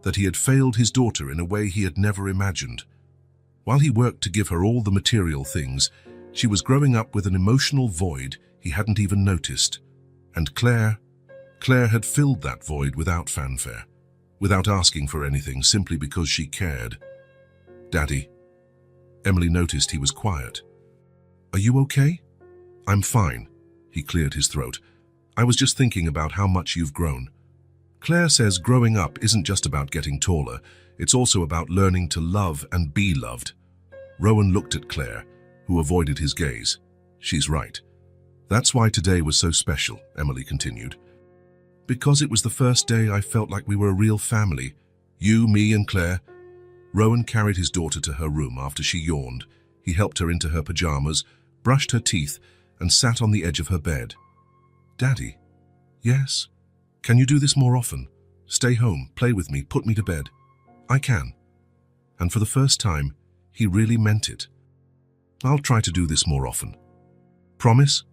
that he had failed his daughter in a way he had never imagined. While he worked to give her all the material things, she was growing up with an emotional void he hadn't even noticed. And Claire had filled that void without fanfare, without asking for anything, simply because she cared. Daddy. Emily noticed he was quiet. Are you okay? I'm fine. He cleared his throat. I was just thinking about how much you've grown. Claire says growing up isn't just about getting taller, it's also about learning to love and be loved. Rowan looked at Claire, who avoided his gaze. She's right. That's why today was so special, Emily continued. Because it was the first day I felt like we were a real family. You, me, and Claire. Rowan carried his daughter to her room after she yawned. He helped her into her pajamas, brushed her teeth, and sat on the edge of her bed. Daddy? Yes? Can you do this more often? Stay home, play with me, put me to bed. I can. And for the first time, he really meant it. I'll try to do this more often. Promise?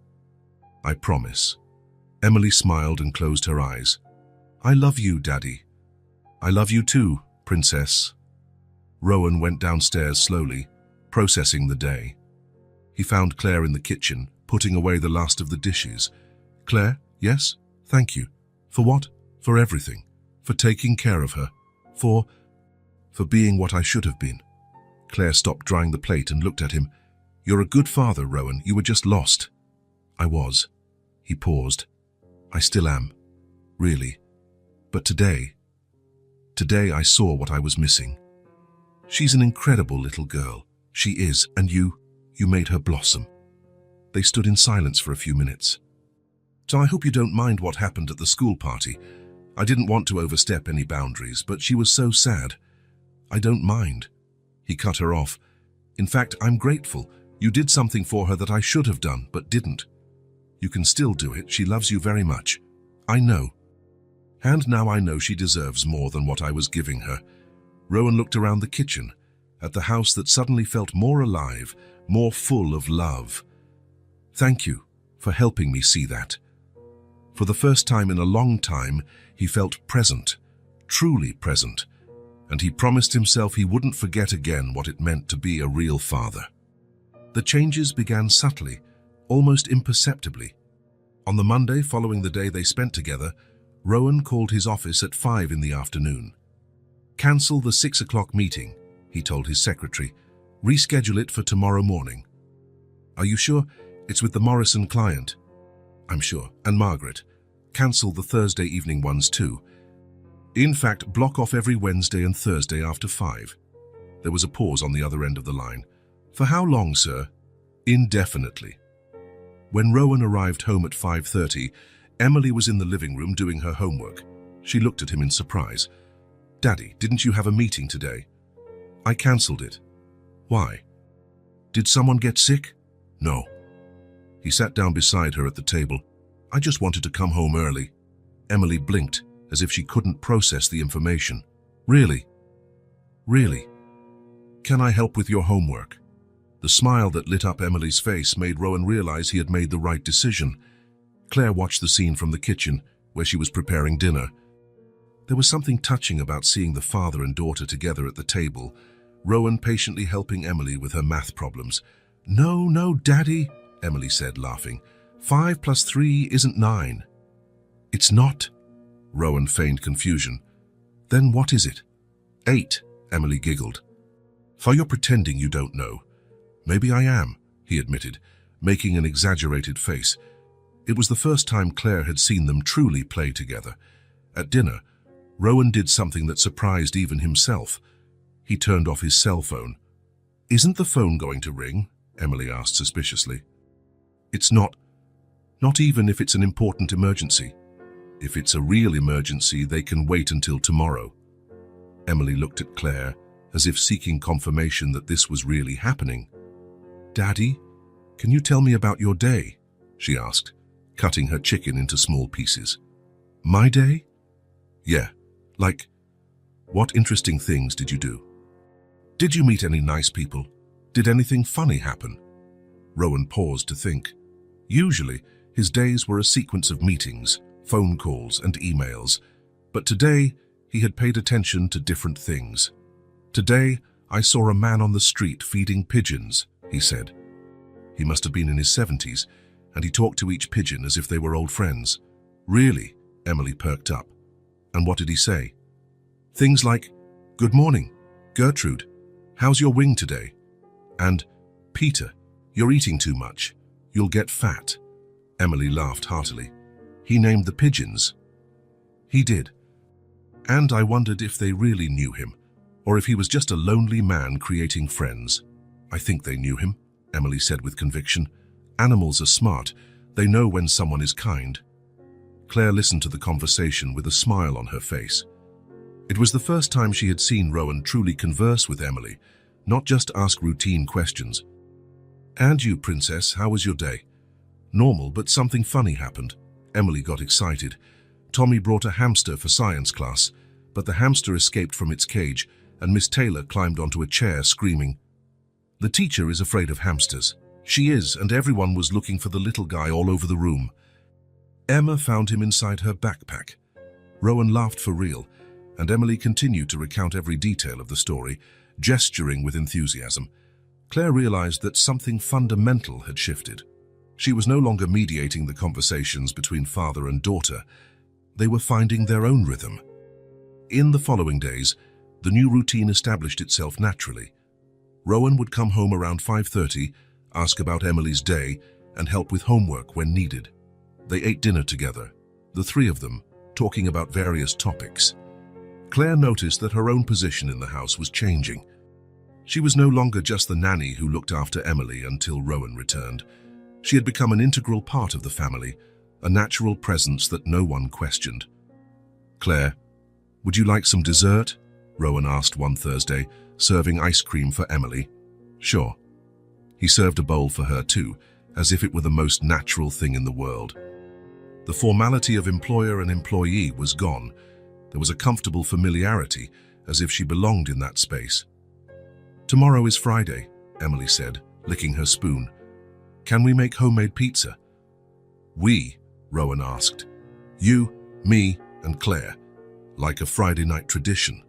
I promise. Emily smiled and closed her eyes. I love you, Daddy. I love you too, Princess. Rowan went downstairs slowly, processing the day. He found Claire in the kitchen, putting away the last of the dishes. Claire, yes? Thank you. For what? For everything. For taking care of her. For being what I should have been. Claire stopped drying the plate and looked at him. You're a good father, Rowan. You were just lost. I was. He paused. I still am. Really. But today I saw what I was missing. She's an incredible little girl. She is, and you made her blossom. They stood in silence for a few minutes. So I hope you don't mind what happened at the school party. I didn't want to overstep any boundaries, but she was so sad. I don't mind. He cut her off. In fact, I'm grateful. You did something for her that I should have done, but didn't. You can still do it. She loves you very much. I know. And now I know she deserves more than what I was giving her. Rowan looked around the kitchen, at the house that suddenly felt more alive, more full of love. Thank you for helping me see that. For the first time in a long time, he felt present, truly present, and he promised himself he wouldn't forget again what it meant to be a real father. The changes began subtly, almost imperceptibly. On the Monday following the day they spent together, Rowan called his office at 5 in the afternoon. Cancel the 6 o'clock meeting, he told his secretary. Reschedule it for tomorrow morning. Are you sure? It's with the Morrison client. I'm sure. And Margaret. Cancel the Thursday evening ones too. In fact, block off every Wednesday and Thursday after 5. There was a pause on the other end of the line. For how long, sir? Indefinitely. When Rowan arrived home at 5:30, Emily was in the living room doing her homework. She looked at him in surprise. Daddy, didn't you have a meeting today? I cancelled it. Why? Did someone get sick? No. He sat down beside her at the table. I just wanted to come home early. Emily blinked, as if she couldn't process the information. Really? Really? Can I help with your homework? The smile that lit up Emily's face made Rowan realize he had made the right decision. Claire watched the scene from the kitchen, where she was preparing dinner. There was something touching about seeing the father and daughter together at the table, Rowan patiently helping Emily with her math problems. No, Daddy, Emily said, laughing. 5 plus 3 isn't 9. It's not. Rowan feigned confusion. Then what is it? 8, Emily giggled. For you're pretending you don't know. Maybe I am, he admitted, making an exaggerated face. It was the first time Claire had seen them truly play together. At dinner, Rowan did something that surprised even himself. He turned off his cell phone. Isn't the phone going to ring? Emily asked suspiciously. It's not. Not even if it's an important emergency. If it's a real emergency, they can wait until tomorrow. Emily looked at Claire, as if seeking confirmation that this was really happening. Daddy, can you tell me about your day? She asked, cutting her chicken into small pieces. My day? Yeah, like, what interesting things did you do? Did you meet any nice people? Did anything funny happen? Rowan paused to think. Usually, his days were a sequence of meetings, phone calls, and emails, but today he had paid attention to different things. Today, I saw a man on the street feeding pigeons, he said. He must have been in his 70s, and he talked to each pigeon as if they were old friends. Really? Emily perked up. And what did he say? Things like, Good morning, Gertrude. How's your wing today? And, Peter, you're eating too much. You'll get fat. Emily laughed heartily. He named the pigeons. He did. And I wondered if they really knew him, or if he was just a lonely man creating friends. I think they knew him, Emily said with conviction. Animals are smart. They know when someone is kind. Claire listened to the conversation with a smile on her face. It was the first time she had seen Rowan truly converse with Emily, not just ask routine questions. And you, Princess, how was your day? Normal, but something funny happened. Emily got excited. Tommy brought a hamster for science class, but the hamster escaped from its cage, and Miss Taylor climbed onto a chair screaming. The teacher is afraid of hamsters. She is, and everyone was looking for the little guy all over the room. Emma found him inside her backpack. Rowan laughed for real, and Emily continued to recount every detail of the story, gesturing with enthusiasm. Claire realized that something fundamental had shifted. She was no longer mediating the conversations between father and daughter. They were finding their own rhythm. In the following days, the new routine established itself naturally. Rowan would come home around 5:30, ask about Emily's day, and help with homework when needed. They ate dinner together, the three of them, talking about various topics. Claire noticed that her own position in the house was changing. She was no longer just the nanny who looked after Emily until Rowan returned. She had become an integral part of the family, a natural presence that no one questioned. "Claire, would you like some dessert?" Rowan asked one Thursday, serving ice cream for Emily. "Sure." He served a bowl for her too, as if it were the most natural thing in the world. The formality of employer and employee was gone. There was a comfortable familiarity, as if she belonged in that space. "Tomorrow is Friday," Emily said, licking her spoon. "Can we make homemade pizza?" "We?" Rowan asked. "You, me, and Claire, like a Friday night tradition."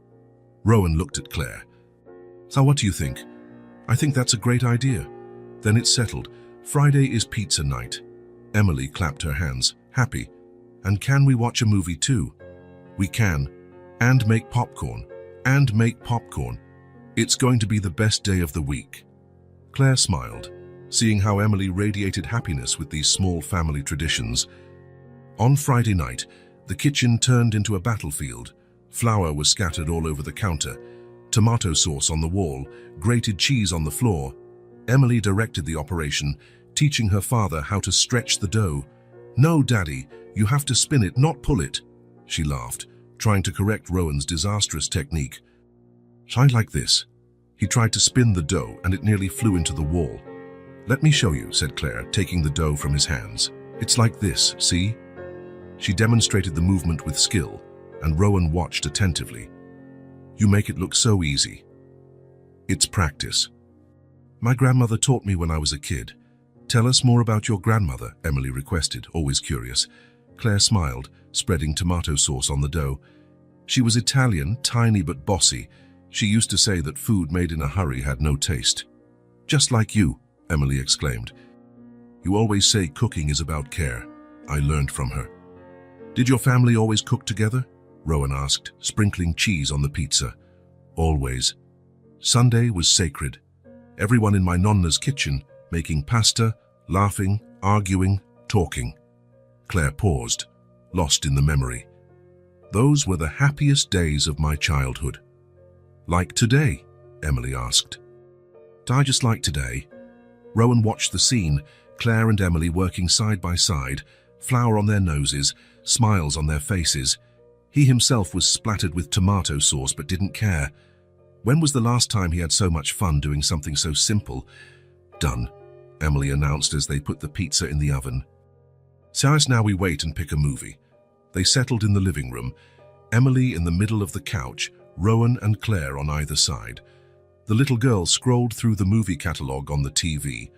Rowan looked at Claire. "So what do you think?" "I think that's a great idea." "Then it's settled. Friday is pizza night." Emily clapped her hands, happy. "And can we watch a movie too?" "We can. And make popcorn. And make popcorn. It's going to be the best day of the week." Claire smiled, seeing how Emily radiated happiness with these small family traditions. On Friday night, the kitchen turned into a battlefield. Flour was scattered all over the counter, tomato sauce on the wall, grated cheese on the floor. Emily directed the operation, teaching her father how to stretch the dough. "No, Daddy, you have to spin it, not pull it," she laughed, trying to correct Rowan's disastrous technique. "Try like this." He tried to spin the dough and it nearly flew into the wall. "Let me show you," said Claire, taking the dough from his hands. "It's like this, see?" She demonstrated the movement with skill, and Rowan watched attentively. "You make it look so easy." "It's practice." "My grandmother taught me when I was a kid." "Tell us more about your grandmother," Emily requested, always curious. Claire smiled, spreading tomato sauce on the dough. "She was Italian, tiny but bossy. She used to say that food made in a hurry had no taste." "Just like you," Emily exclaimed. "You always say cooking is about care." I learned from her. "Did your family always cook together?" Rowan asked, sprinkling cheese on the pizza. "Always. Sunday was sacred. Everyone in my nonna's kitchen, making pasta, laughing, arguing, talking." Claire paused, lost in the memory. "Those were the happiest days of my childhood." "Like today?" Emily asked. "I just like today." Rowan watched the scene, Claire and Emily working side by side, flour on their noses, smiles on their faces. He himself was splattered with tomato sauce but didn't care. When was the last time he had so much fun doing something so simple? "Done," Emily announced as they put the pizza in the oven. "So now we wait and pick a movie." They settled in the living room, Emily in the middle of the couch, Rowan and Claire on either side. The little girl scrolled through the movie catalogue on the TV.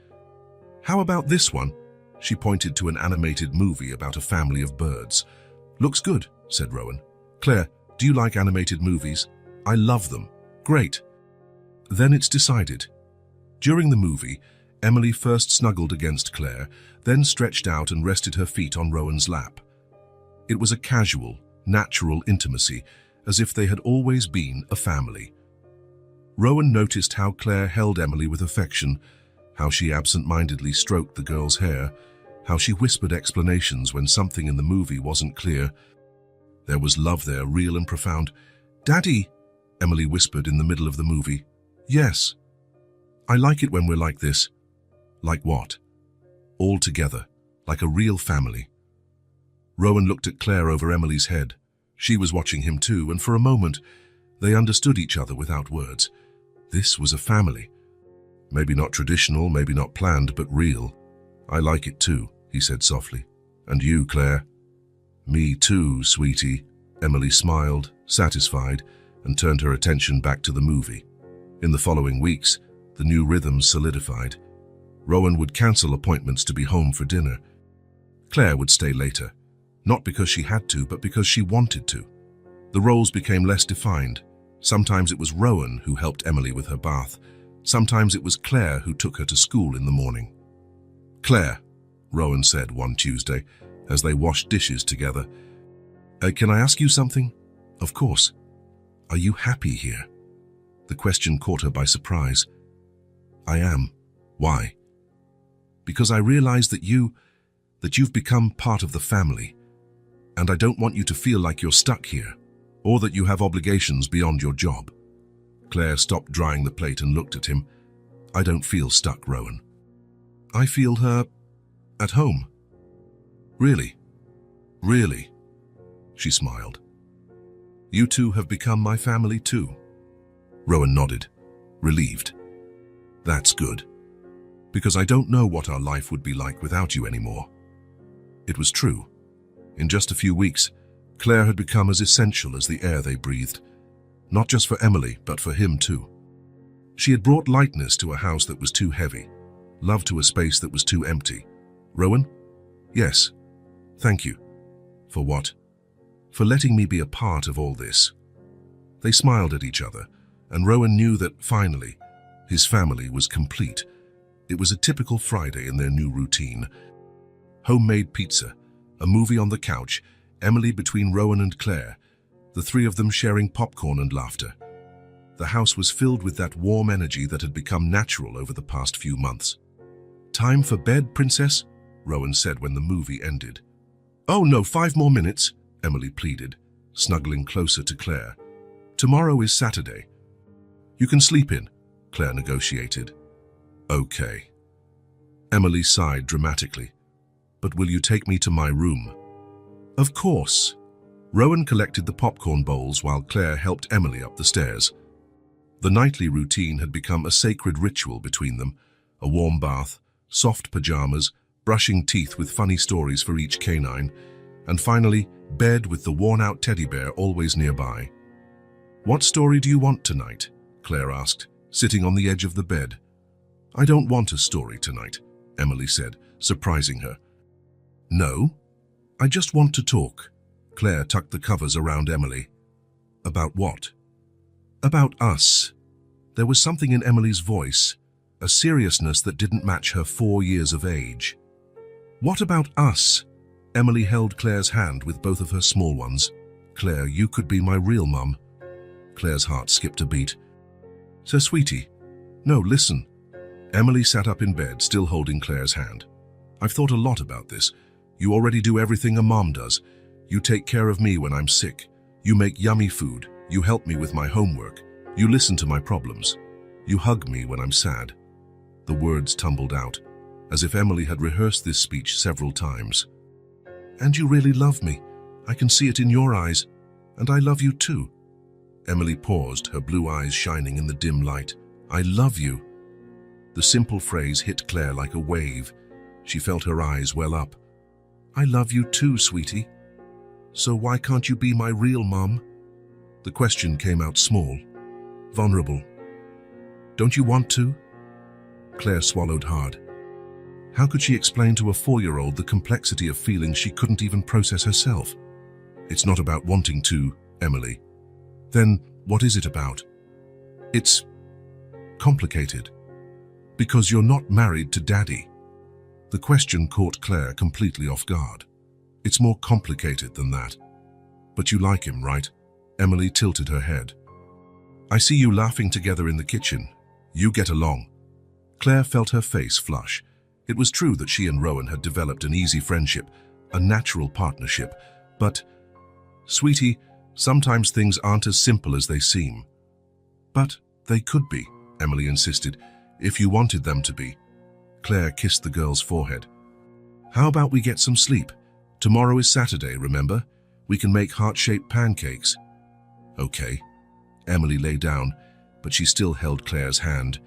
"How about this one?" She pointed to an animated movie about a family of birds. "Looks good," said Rowan. "Claire, do you like animated movies?" "I love them." "Great." Then it's decided. During the movie, Emily first snuggled against Claire, then stretched out and rested her feet on Rowan's lap. It was a casual, natural intimacy, as if they had always been a family. Rowan noticed how Claire held Emily with affection, how she absent-mindedly stroked the girl's hair, how she whispered explanations when something in the movie wasn't clear. There was love there, real and profound. "Daddy," Emily whispered in the middle of the movie. "Yes." "I like it when we're like this." "Like what?" "All together, like a real family." Rowan looked at Claire over Emily's head. She was watching him too, and for a moment, they understood each other without words. This was a family. Maybe not traditional, maybe not planned, but real. "I like it too," he said softly. "And you, Claire?" "Me too, sweetie." Emily smiled, satisfied, and turned her attention back to the movie. In the following weeks, the new rhythms solidified. Rowan would cancel appointments to be home for dinner. Claire would stay later, not because she had to, but because she wanted to. The roles became less defined. Sometimes it was Rowan who helped Emily with her bath. Sometimes it was Claire who took her to school in the morning. "Claire," Rowan said one Tuesday, as they washed dishes together, "Can I ask you something?" "Of course." "Are you happy here?" The question caught her by surprise. "I am." "Why?" Because I realize that you've become part of the family, and I don't want you to feel like you're stuck here, or that you have obligations beyond your job. Claire stopped drying the plate and looked at him. I don't feel stuck, Rowan. I feel her at home. Really? Really? She smiled. You two have become my family too. Rowan nodded, relieved. That's good, because I don't know what our life would be like without you anymore. It was true. In just a few weeks, Claire had become as essential as the air they breathed, not just for Emily, but for him too. She had brought lightness to a house that was too heavy, love to a space that was too empty. Rowan? Yes. Thank you. For what? For letting me be a part of all this. They smiled at each other, and Rowan knew that, finally, his family was complete. It was a typical Friday in their new routine. Homemade pizza, a movie on the couch, Emily between Rowan and Claire, the three of them sharing popcorn and laughter. The house was filled with that warm energy that had become natural over the past few months. Time for bed, princess? Rowan said when the movie ended. Oh no, 5 more minutes, Emily pleaded, snuggling closer to Claire. Tomorrow is Saturday. You can sleep in, Claire negotiated. Okay. Emily sighed dramatically. But will you take me to my room? Of course. Rowan collected the popcorn bowls while Claire helped Emily up the stairs. The nightly routine had become a sacred ritual between them, a warm bath, soft pajamas, brushing teeth with funny stories for each canine, and finally, bed with the worn-out teddy bear always nearby. What story do you want tonight? Claire asked, sitting on the edge of the bed. I don't want a story tonight, Emily said, surprising her. No? I just want to talk. Claire tucked the covers around Emily. About what? About us. There was something in Emily's voice, a seriousness that didn't match her 4 years of age. What about us? Emily held Claire's hand with both of her small ones. Claire, you could be my real mum. Claire's heart skipped a beat. So, sweetie. No, listen. Emily sat up in bed, still holding Claire's hand. I've thought a lot about this. You already do everything a mom does. You take care of me when I'm sick. You make yummy food. You help me with my homework. You listen to my problems. You hug me when I'm sad. The words tumbled out, as if Emily had rehearsed this speech several times. And you really love me. I can see it in your eyes. And I love you too. Emily paused, her blue eyes shining in the dim light. I love you. The simple phrase hit Claire like a wave. She felt her eyes well up. I love you too, sweetie. So why can't you be my real mum? The question came out small, vulnerable. Don't you want to? Claire swallowed hard. How could she explain to a 4-year-old the complexity of feelings she couldn't even process herself? It's not about wanting to, Emily. Then what is it about? It's complicated. Because you're not married to Daddy. The question caught Claire completely off guard. It's more complicated than that. But you like him, right? Emily tilted her head. I see you laughing together in the kitchen. You get along. Claire felt her face flush. It was true that she and Rowan had developed an easy friendship, a natural partnership. But, sweetie, sometimes things aren't as simple as they seem. But they could be, Emily insisted, if you wanted them to be. Claire kissed the girl's forehead. How about we get some sleep? Tomorrow is Saturday, remember? We can make heart-shaped pancakes. Okay. Emily lay down, but she still held Claire's hand.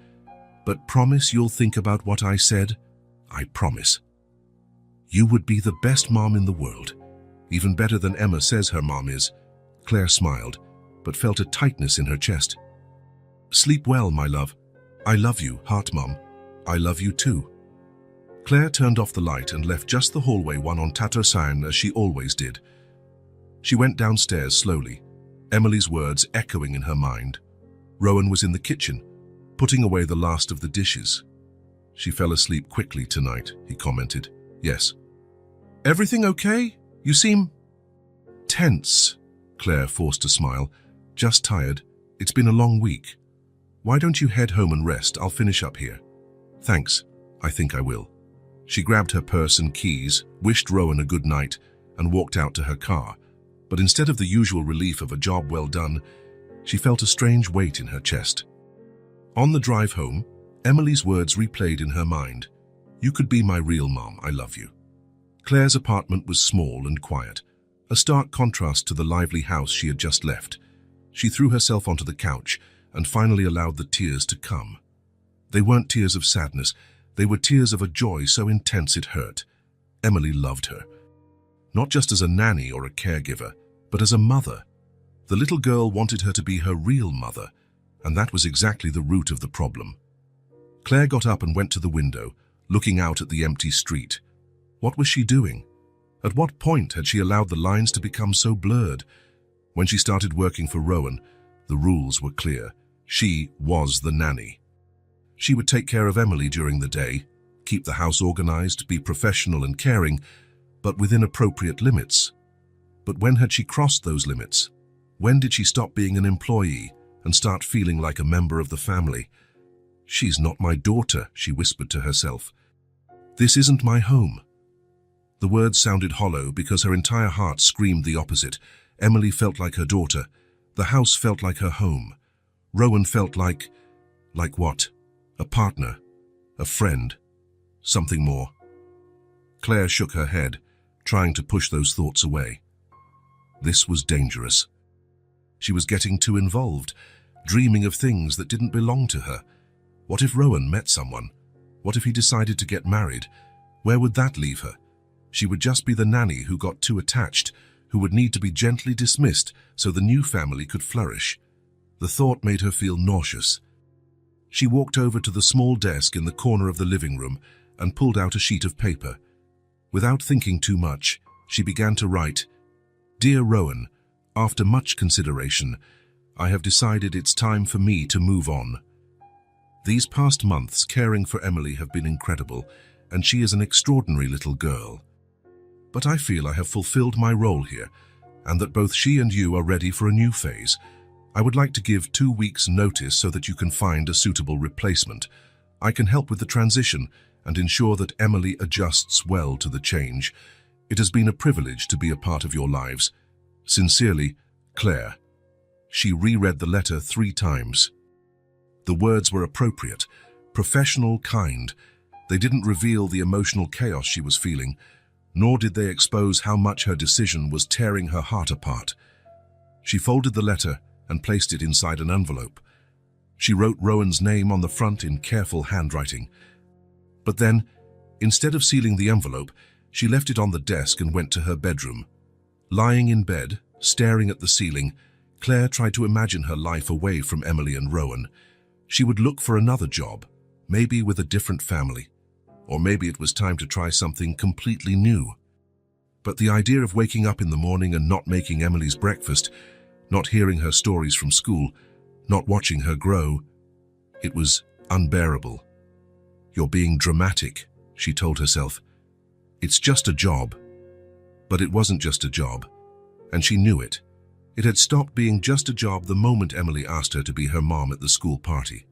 But promise you'll think about what I said? I promise. You would be the best mom in the world. Even better than Emma says her mom is. Claire smiled, but felt a tightness in her chest. Sleep well, my love. I love you, heart mom. I love you too. Claire turned off the light and left just the hallway one on Tato-san as she always did. She went downstairs slowly, Emily's words echoing in her mind. Rowan was in the kitchen, putting away the last of the dishes. She fell asleep quickly tonight, he commented. Yes. Everything okay? You seem tense. Claire forced a smile. Just tired. It's been a long week. Why don't you head home and rest? I'll finish up here. Thanks. I think I will. She grabbed her purse and keys, wished Rowan a good night, and walked out to her car. But instead of the usual relief of a job well done, she felt a strange weight in her chest. On the drive home, Emily's words replayed in her mind. "You could be my real mom, I love you." Claire's apartment was small and quiet, a stark contrast to the lively house she had just left. She threw herself onto the couch and finally allowed the tears to come. They weren't tears of sadness, they were tears of a joy so intense it hurt. Emily loved her. Not just as a nanny or a caregiver, but as a mother. The little girl wanted her to be her real mother, and that was exactly the root of the problem. Claire got up and went to the window, looking out at the empty street. What was she doing? At what point had she allowed the lines to become so blurred? When she started working for Rowan, the rules were clear. She was the nanny. She would take care of Emily during the day, keep the house organized, be professional and caring, but within appropriate limits. But when had she crossed those limits? When did she stop being an employee and start feeling like a member of the family? "She's not my daughter," she whispered to herself. "This isn't my home." The words sounded hollow because her entire heart screamed the opposite. Emily felt like her daughter. The house felt like her home. Rowan felt like what? A partner, a friend, something more. Claire shook her head, trying to push those thoughts away. This was dangerous. She was getting too involved, dreaming of things that didn't belong to her. What if Rowan met someone? What if he decided to get married? Where would that leave her? She would just be the nanny who got too attached, who would need to be gently dismissed so the new family could flourish. The thought made her feel nauseous. She walked over to the small desk in the corner of the living room and pulled out a sheet of paper. Without thinking too much, she began to write, "Dear Rowan, after much consideration, I have decided it's time for me to move on. These past months caring for Emily have been incredible, and she is an extraordinary little girl. But I feel I have fulfilled my role here, and that both she and you are ready for a new phase. I would like to give 2 weeks' notice so that you can find a suitable replacement. I can help with the transition and ensure that Emily adjusts well to the change. It has been a privilege to be a part of your lives. Sincerely, Claire." She reread the letter 3 times. The words were appropriate, professional, kind. They didn't reveal the emotional chaos she was feeling, nor did they expose how much her decision was tearing her heart apart. She folded the letter and placed it inside an envelope. She wrote Rowan's name on the front in careful handwriting. But then, instead of sealing the envelope, she left it on the desk and went to her bedroom. Lying in bed, staring at the ceiling, Claire tried to imagine her life away from Emily and Rowan. She would look for another job, maybe with a different family. Or maybe it was time to try something completely new. But the idea of waking up in the morning and not making Emily's breakfast, not hearing her stories from school, not watching her grow, it was unbearable. "You're being dramatic," she told herself. "It's just a job." But it wasn't just a job, and she knew it. It had stopped being just a job the moment Emily asked her to be her mom at the school party.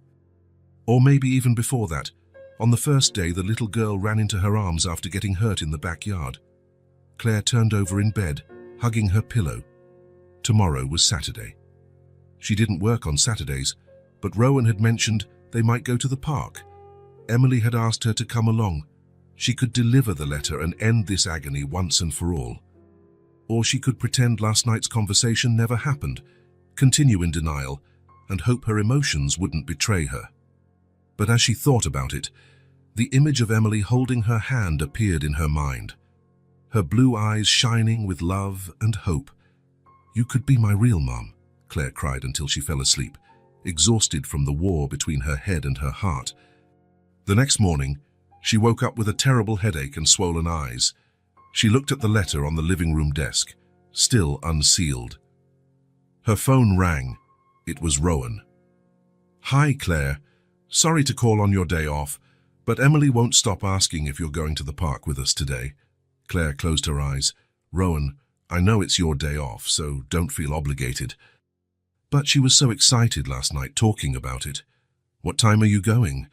Or maybe even before that, on the first day the little girl ran into her arms after getting hurt in the backyard. Claire turned over in bed, hugging her pillow. Tomorrow was Saturday. She didn't work on Saturdays, but Rowan had mentioned they might go to the park. Emily had asked her to come along. She could deliver the letter and end this agony once and for all. Or she could pretend last night's conversation never happened, continue in denial, and hope her emotions wouldn't betray her. But as she thought about it, the image of Emily holding her hand appeared in her mind, her blue eyes shining with love and hope. "You could be my real mom," Claire cried until she fell asleep, exhausted from the war between her head and her heart. The next morning, she woke up with a terrible headache and swollen eyes. She looked at the letter on the living room desk, still unsealed. Her phone rang. It was Rowan. "Hi, Claire. Sorry to call on your day off, but Emily won't stop asking if you're going to the park with us today." Claire closed her eyes. "Rowan, I know it's your day off, so don't feel obligated." But she was so excited last night talking about it. "What time are you going?"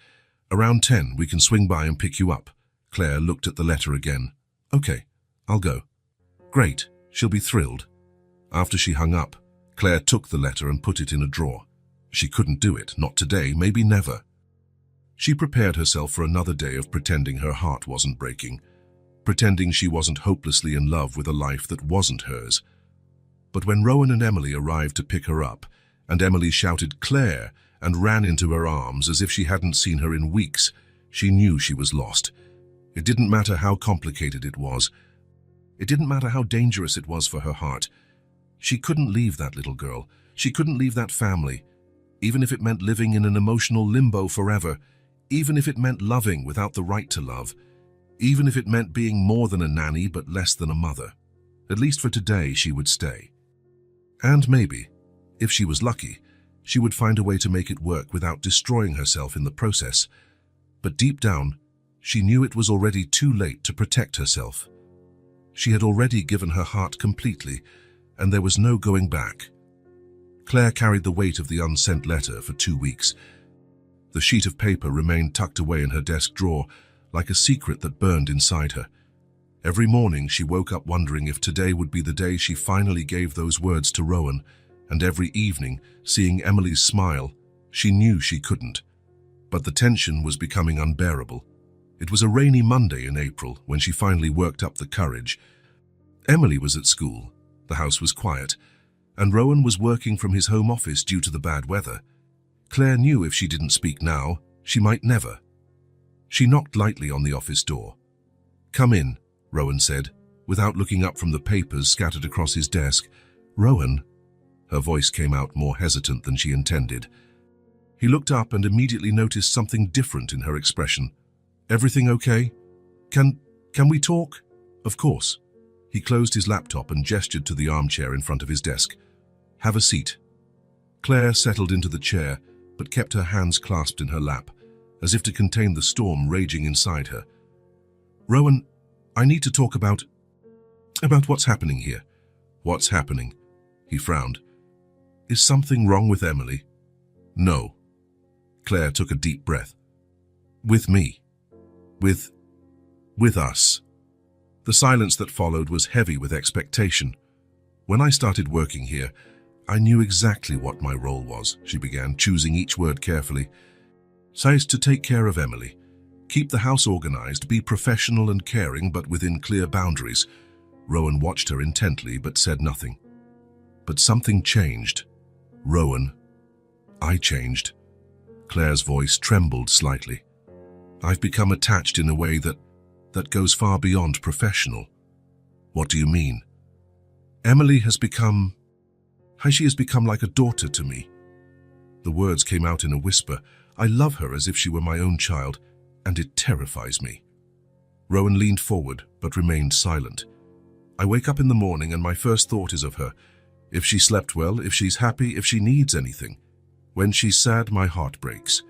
"Around 10, we can swing by and pick you up," Claire looked at the letter again. Okay, I'll go. Great, she'll be thrilled. After she hung up, Claire took the letter and put it in a drawer. She couldn't do it, not today, maybe never. She prepared herself for another day of pretending her heart wasn't breaking, pretending she wasn't hopelessly in love with a life that wasn't hers. But when Rowan and Emily arrived to pick her up, and Emily shouted "Claire" and ran into her arms as if she hadn't seen her in weeks, she knew she was lost. It didn't matter how complicated it was. It didn't matter how dangerous it was for her heart. She couldn't leave that little girl. She couldn't leave that family, even if it meant living in an emotional limbo forever, even if it meant loving without the right to love, even if it meant being more than a nanny but less than a mother. At least for today, she would stay. And maybe, if she was lucky, she would find a way to make it work without destroying herself in the process. But deep down, she knew it was already too late to protect herself. She had already given her heart completely, and there was no going back. Claire carried the weight of the unsent letter for 2 weeks. The sheet of paper remained tucked away in her desk drawer, like a secret that burned inside her. Every morning she woke up wondering if today would be the day she finally gave those words to Rowan, and every evening, seeing Emily's smile, she knew she couldn't. But the tension was becoming unbearable. It was a rainy Monday in April when she finally worked up the courage. Emily was at school, the house was quiet, and Rowan was working from his home office due to the bad weather. Claire knew if she didn't speak now, she might never. She knocked lightly on the office door. "Come in," Rowan said, without looking up from the papers scattered across his desk. "Rowan?" Her voice came out more hesitant than she intended. He looked up and immediately noticed something different in her expression. "Everything okay? Can we talk?" "Of course." He closed his laptop and gestured to the armchair in front of his desk. "Have a seat." Claire settled into the chair, but kept her hands clasped in her lap, as if to contain the storm raging inside her. "Rowan, I need to talk about what's happening here." "What's happening?" He frowned. "Is something wrong with Emily?" "No." Claire took a deep breath. "With me. With us." The silence that followed was heavy with expectation. "When I started working here, I knew exactly what my role was," she began, choosing each word carefully. "Says to take care of Emily, keep the house organized, be professional and caring, but within clear boundaries." Rowan watched her intently but said nothing. "But something changed. Rowan, I changed." Claire's voice trembled slightly. "I've become attached in a way that goes far beyond professional." "What do you mean?" "Emily has become like a daughter to me." The words came out in a whisper. "I love her as if she were my own child, and it terrifies me." Rowan leaned forward, but remained silent. "I wake up in the morning and my first thought is of her. If she slept well, if she's happy, if she needs anything. When she's sad, my heart breaks.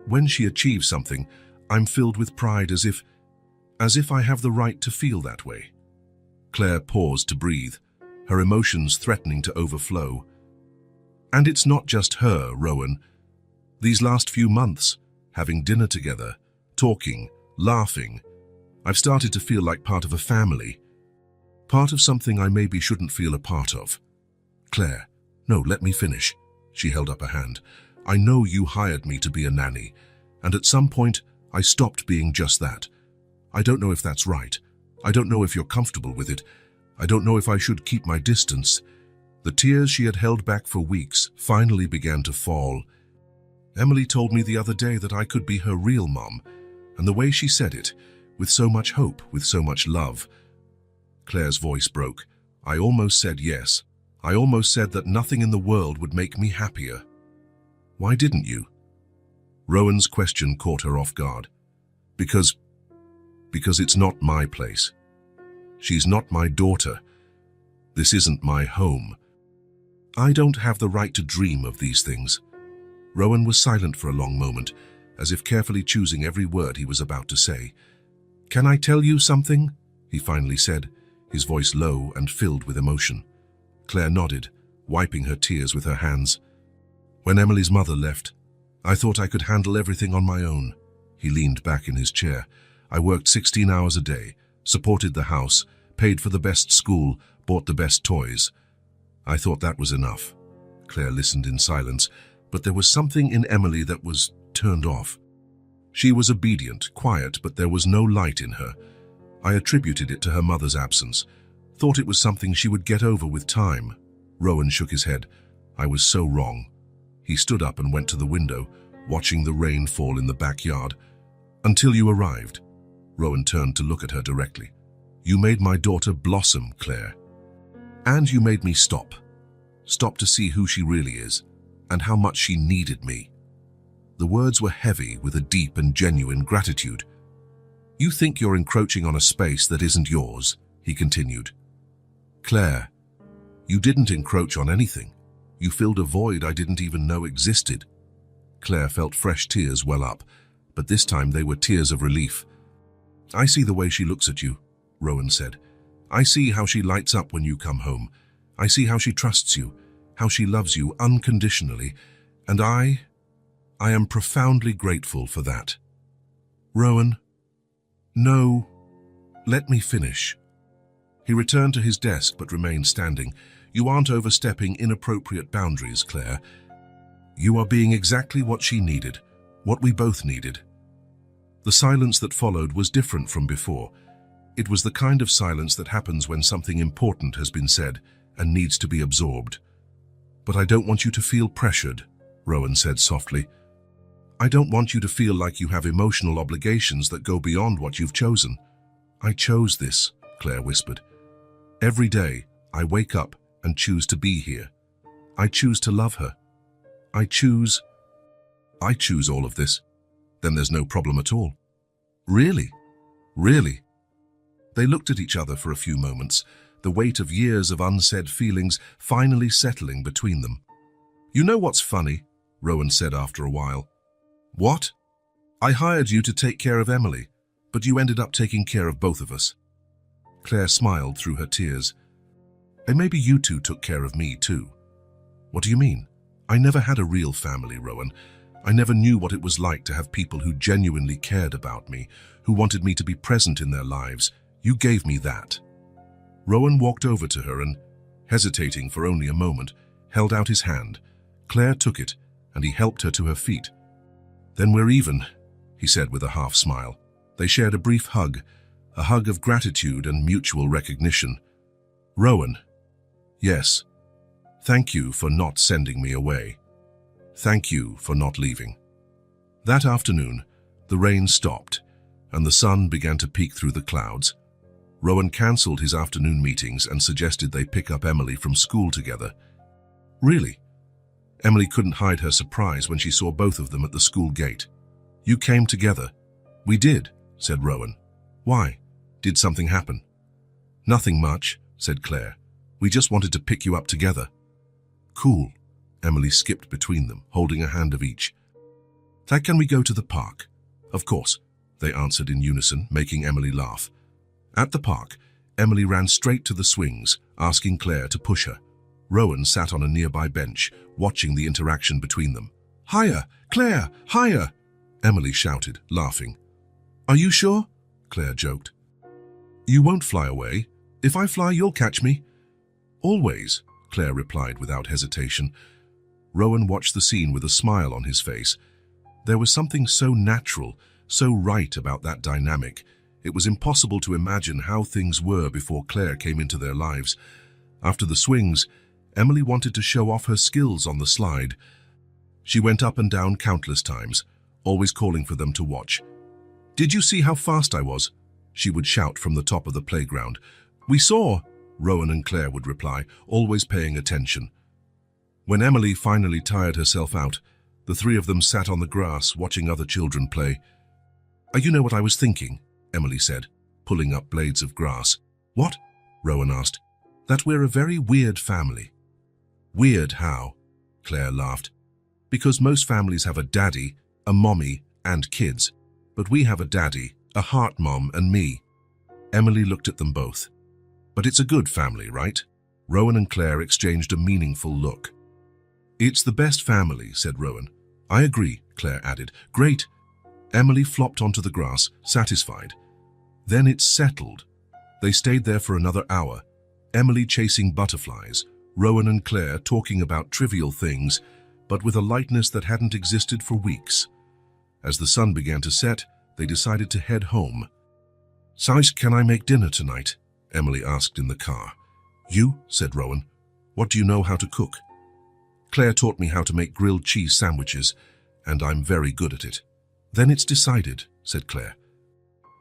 When she achieves something, I'm filled with pride as if I have the right to feel that way." Claire paused to breathe, her emotions threatening to overflow. "And it's not just her, Rowan. These last few months, having dinner together, talking, laughing, I've started to feel like part of a family. Part of something I maybe shouldn't feel a part of." "Claire, no, let me finish." She held up a hand. "I know you hired me to be a nanny, and at some point I stopped being just that. I don't know if that's right. I don't know if you're comfortable with it. I don't know if I should keep my distance." The tears she had held back for weeks finally began to fall. "Emily told me the other day that I could be her real mom, and the way she said it, with so much hope, with so much love." Claire's voice broke. "I almost said yes. I almost said that nothing in the world would make me happier." "Why didn't you?" Rowan's question caught her off guard. Because it's not my place. She's not my daughter. This isn't my home. I don't have the right to dream of these things." Rowan was silent for a long moment, as if carefully choosing every word he was about to say. "Can I tell you something?" he finally said, his voice low and filled with emotion. Claire nodded, wiping her tears with her hands. "When Emily's mother left, I thought I could handle everything on my own." He leaned back in his chair. I worked 16 hours a day, supported the house, paid for the best school, bought the best toys. I thought that was enough. Claire listened in silence, but there was something in Emily that was turned off. She was obedient, quiet, but there was no light in her. I attributed it to her mother's absence, thought it was something she would get over with time. Rowan shook his head. I was so wrong. He stood up and went to the window, watching the rain fall in the backyard. Until you arrived. Rowan turned to look at her directly. You made my daughter blossom, Claire. And you made me stop. Stop to see who she really is, and how much she needed me. The words were heavy with a deep and genuine gratitude. You think you're encroaching on a space that isn't yours, he continued. Claire, you didn't encroach on anything. You filled a void I didn't even know existed. Claire felt fresh tears well up, but this time they were tears of relief. I see the way she looks at you, Rowan said. I see how she lights up when you come home. I see how she trusts you, how she loves you unconditionally, and I am profoundly grateful for that. Rowan, no, let me finish. He returned to his desk but remained standing. You aren't overstepping inappropriate boundaries, Claire. You are being exactly what she needed, what we both needed. The silence that followed was different from before. It was the kind of silence that happens when something important has been said and needs to be absorbed. But I don't want you to feel pressured, Rowan said softly. I don't want you to feel like you have emotional obligations that go beyond what you've chosen. I chose this, Claire whispered. Every day, I wake up and choose to be here. I choose to love her. I choose all of this. Then there's no problem at all. Really? Really? They looked at each other for a few moments, the weight of years of unsaid feelings finally settling between them. You know what's funny? Rowan said after a while. What? I hired you to take care of Emily, but you ended up taking care of both of us. Claire smiled through her tears. And maybe you two took care of me too. What do you mean? I never had a real family, Rowan. I never knew what it was like to have people who genuinely cared about me, who wanted me to be present in their lives. You gave me that. Rowan walked over to her and, hesitating for only a moment, held out his hand. Claire took it, and he helped her to her feet. Then we're even, he said with a half smile. They shared a brief hug, a hug of gratitude and mutual recognition. Rowan, yes, thank you for not sending me away. Thank you for not leaving. That afternoon, the rain stopped, and the sun began to peek through the clouds. Rowan cancelled his afternoon meetings and suggested they pick up Emily from school together. Really? Emily couldn't hide her surprise when she saw both of them at the school gate. You came together. We did, said Rowan. Why? Did something happen? Nothing much, said Claire. We just wanted to pick you up together. Cool. Emily skipped between them, holding a hand of each. Can we go to the park? Of course, they answered in unison, making Emily laugh. At the park, Emily ran straight to the swings, asking Claire to push her. Rowan sat on a nearby bench, watching the interaction between them. Higher, Claire, higher, Emily shouted, laughing. Are you sure? Claire joked. You won't fly away. If I fly, you'll catch me. Always, Claire replied without hesitation. Rowan watched the scene with a smile on his face. There was something so natural, so right about that dynamic. It was impossible to imagine how things were before Claire came into their lives. After the swings, Emily wanted to show off her skills on the slide. She went up and down countless times, always calling for them to watch. Did you see how fast I was? She would shout from the top of the playground. We saw, Rowan and Claire would reply, always paying attention. When Emily finally tired herself out, the three of them sat on the grass watching other children play. You know what I was thinking, Emily said, pulling up blades of grass. What? Rowan asked. That we're a very weird family. Weird how? Claire laughed. Because most families have a daddy, a mommy, and kids. But we have a daddy, a heart mom, and me. Emily looked at them both. But it's a good family, right? Rowan and Claire exchanged a meaningful look. It's the best family, said Rowan. I agree, Claire added. Great. Emily flopped onto the grass, satisfied. Then it settled. They stayed there for another hour, Emily chasing butterflies, Rowan and Claire talking about trivial things, but with a lightness that hadn't existed for weeks. As the sun began to set, they decided to head home. "Size, can I make dinner tonight?" Emily asked in the car. "You?" said Rowan. "What do you know how to cook?" "Claire taught me how to make grilled cheese sandwiches, and I'm very good at it." "Then it's decided," said Claire.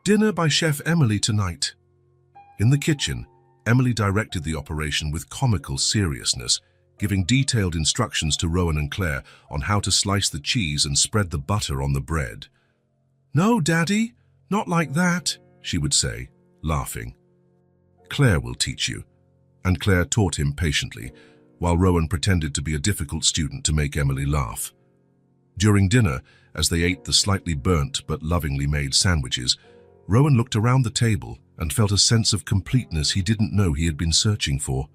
"Dinner by Chef Emily tonight." In the kitchen, Emily directed the operation with comical seriousness, giving detailed instructions to Rowan and Claire on how to slice the cheese and spread the butter on the bread. "No, Daddy, not like that," she would say, laughing. "Claire will teach you," and Claire taught him patiently, while Rowan pretended to be a difficult student to make Emily laugh. During dinner, as they ate the slightly burnt but lovingly made sandwiches, Rowan looked around the table and felt a sense of completeness he didn't know he had been searching for.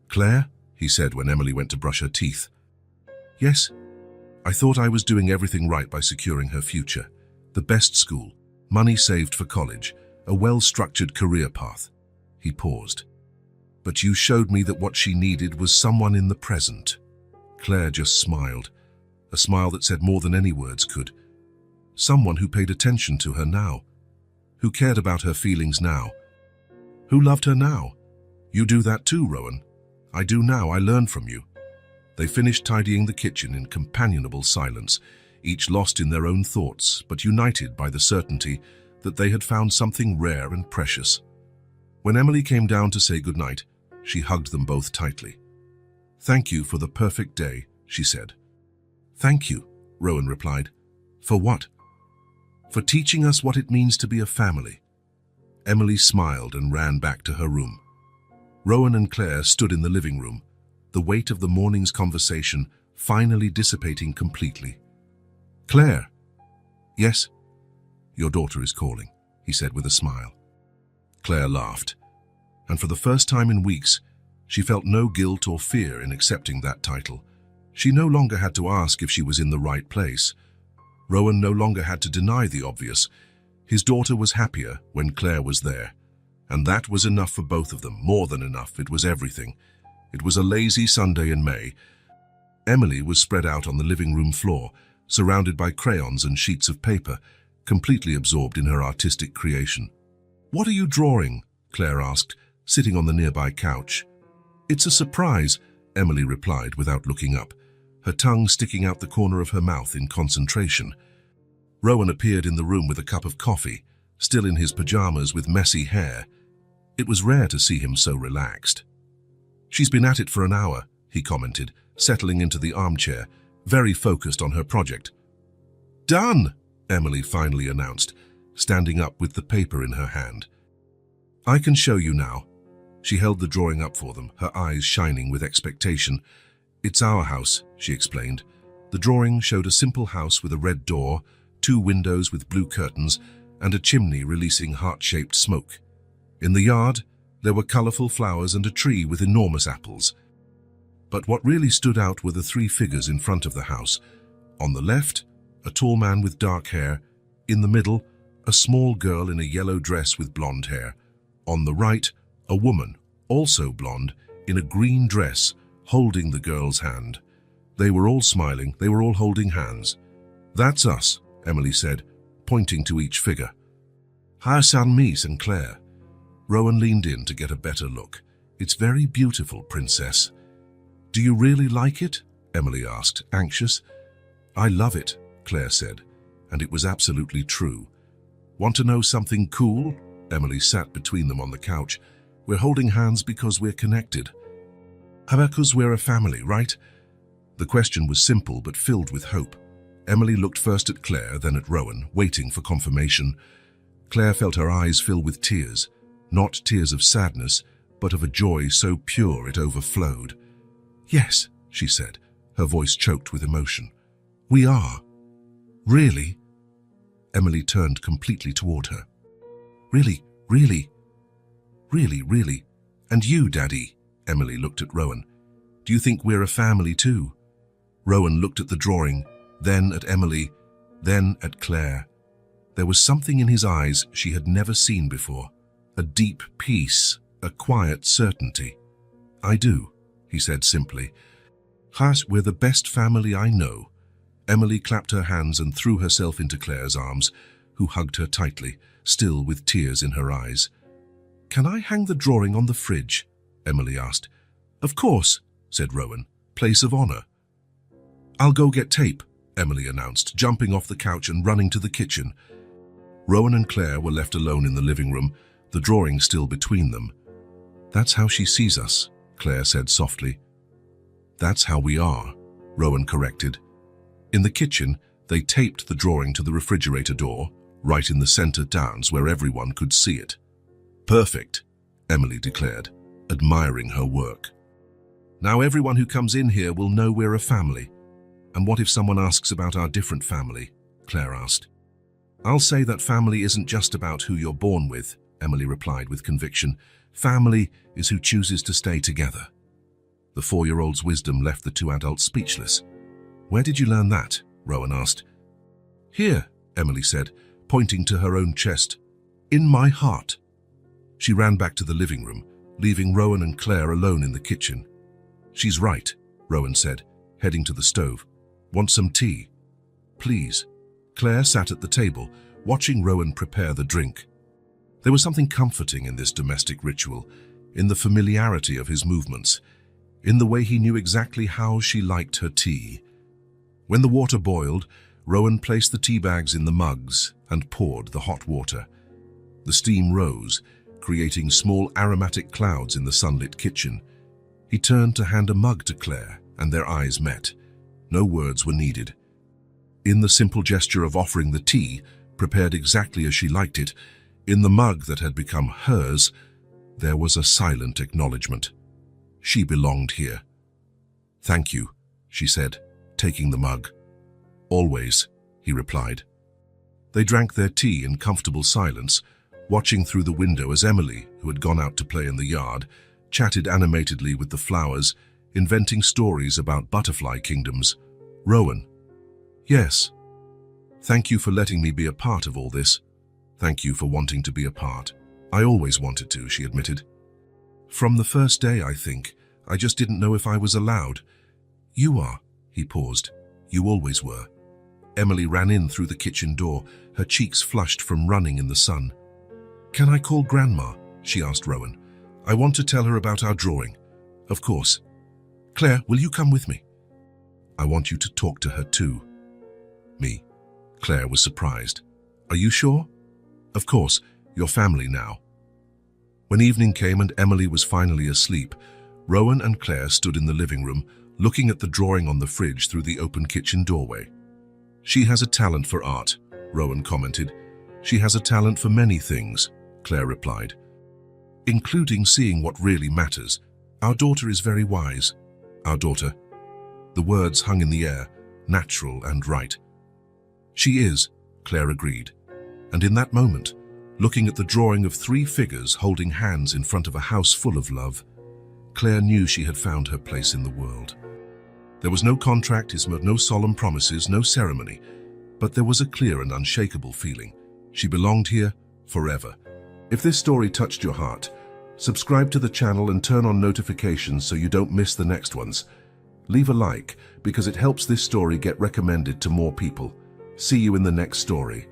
"Claire," he said when Emily went to brush her teeth. "Yes, I thought I was doing everything right by securing her future. The best school, money saved for college, a well-structured career path." He paused. "But you showed me that what she needed was someone in the present." Claire just smiled, a smile that said more than any words could. Someone who paid attention to her now, who cared about her feelings now, who loved her now. "You do that too, Rowan." "I do now, I learn from you." They finished tidying the kitchen in companionable silence, each lost in their own thoughts, but united by the certainty that they had found something rare and precious. When Emily came down to say goodnight, she hugged them both tightly. "Thank you for the perfect day," she said. "Thank you," Rowan replied. "For what?" "For teaching us what it means to be a family." Emily smiled and ran back to her room. Rowan and Claire stood in the living room, the weight of the morning's conversation finally dissipating completely. "Claire." "Yes?" "Your daughter is calling," he said with a smile. Claire laughed, and for the first time in weeks, she felt no guilt or fear in accepting that title. She no longer had to ask if she was in the right place. Rowan no longer had to deny the obvious. His daughter was happier when Claire was there, and that was enough for both of them, more than enough. It was everything. It was a lazy Sunday in May. Emily was spread out on the living room floor, surrounded by crayons and sheets of paper, completely absorbed in her artistic creation. "What are you drawing?" Claire asked, sitting on the nearby couch. "It's a surprise," Emily replied without looking up, her tongue sticking out the corner of her mouth in concentration. Rowan appeared in the room with a cup of coffee, still in his pajamas with messy hair. It was rare to see him so relaxed. "She's been at it for an hour," he commented, settling into the armchair, very focused on her project. "Done," Emily finally announced, standing up with the paper in her hand. "I can show you now." She held the drawing up for them, her eyes shining with expectation. "It's our house," she explained. The drawing showed a simple house with a red door, 2 windows with blue curtains, and a chimney releasing heart-shaped smoke. In the yard, there were colorful flowers and a tree with enormous apples. But what really stood out were the 3 figures in front of the house. On the left, a tall man with dark hair. In the middle, a small girl in a yellow dress with blonde hair. On the right, a woman, also blonde, in a green dress, holding the girl's hand. They were all smiling, they were all holding hands. "That's us," Emily said, pointing to each figure. "Hi, Miss and Claire." Rowan leaned in to get a better look. "It's very beautiful, Princess." "Do you really like it?" Emily asked, anxious. "I love it," Claire said, and it was absolutely true. "Want to know something cool?" Emily sat between them on the couch. "We're holding hands because we're connected. Because we're a family, right?" The question was simple but filled with hope. Emily looked first at Claire, then at Rowan, waiting for confirmation. Claire felt her eyes fill with tears, not tears of sadness, but of a joy so pure it overflowed. "Yes," she said, her voice choked with emotion. "We are." "Really?" Emily turned completely toward her. "Really, really, really, really. And you, Daddy?" Emily looked at Rowan. "Do you think we're a family too?" Rowan looked at the drawing, then at Emily, then at Claire. There was something in his eyes she had never seen before. A deep peace, a quiet certainty. "I do," he said simply. "Haas, we're the best family I know." Emily clapped her hands and threw herself into Claire's arms, who hugged her tightly, still with tears in her eyes. "Can I hang the drawing on the fridge?" Emily asked. "Of course," said Rowan. "Place of honor." "I'll go get tape," Emily announced, jumping off the couch and running to the kitchen. Rowan and Claire were left alone in the living room, the drawing still between them. "That's how she sees us," Claire said softly. "That's how we are," Rowan corrected. In the kitchen, they taped the drawing to the refrigerator door, right in the center downs where everyone could see it. "Perfect," Emily declared, admiring her work. "Now everyone who comes in here will know we're a family." "And what if someone asks about our different family?" Claire asked. "I'll say that family isn't just about who you're born with," Emily replied with conviction. "Family is who chooses to stay together." The 4-year-old's wisdom left the two adults speechless. "Where did you learn that?" Rowan asked. "Here," Emily said, pointing to her own chest. "In my heart." She ran back to the living room, leaving Rowan and Claire alone in the kitchen. "She's right," Rowan said, heading to the stove. "Want some tea?" "Please." Claire sat at the table, watching Rowan prepare the drink. There was something comforting in this domestic ritual, in the familiarity of his movements, in the way he knew exactly how she liked her tea. When the water boiled, Rowan placed the tea bags in the mugs and poured the hot water. The steam rose, creating small aromatic clouds in the sunlit kitchen. He turned to hand a mug to Claire, and their eyes met. No words were needed. In the simple gesture of offering the tea, prepared exactly as she liked it, in the mug that had become hers, there was a silent acknowledgement. She belonged here. "Thank you," she said, taking the mug. "Always," he replied. They drank their tea in comfortable silence, watching through the window as Emily, who had gone out to play in the yard, chatted animatedly with the flowers, inventing stories about butterfly kingdoms. "Rowan." "Yes." "Thank you for letting me be a part of all this." "Thank you for wanting to be a part." "I always wanted to," she admitted. "From the first day, I think. I just didn't know if I was allowed." "You are," he paused. "You always were." Emily ran in through the kitchen door, her cheeks flushed from running in the sun. "Can I call Grandma?" she asked Rowan. "I want to tell her about our drawing." "Of course." "Claire, will you come with me?" "I want you to talk to her too." "Me?" Claire was surprised. "Are you sure?" "Of course, you're family now." When evening came and Emily was finally asleep, Rowan and Claire stood in the living room, looking at the drawing on the fridge through the open kitchen doorway. "She has a talent for art," Rowan commented. "She has a talent for many things," Claire replied, "including seeing what really matters. Our daughter is very wise." "Our daughter?" The words hung in the air, natural and right. "She is," Claire agreed. And in that moment, looking at the drawing of 3 figures holding hands in front of a house full of love, Claire knew she had found her place in the world. There was no contract, no solemn promises, no ceremony, but there was a clear and unshakable feeling. She belonged here forever. If this story touched your heart, subscribe to the channel and turn on notifications so you don't miss the next ones. Leave a like because it helps this story get recommended to more people. See you in the next story.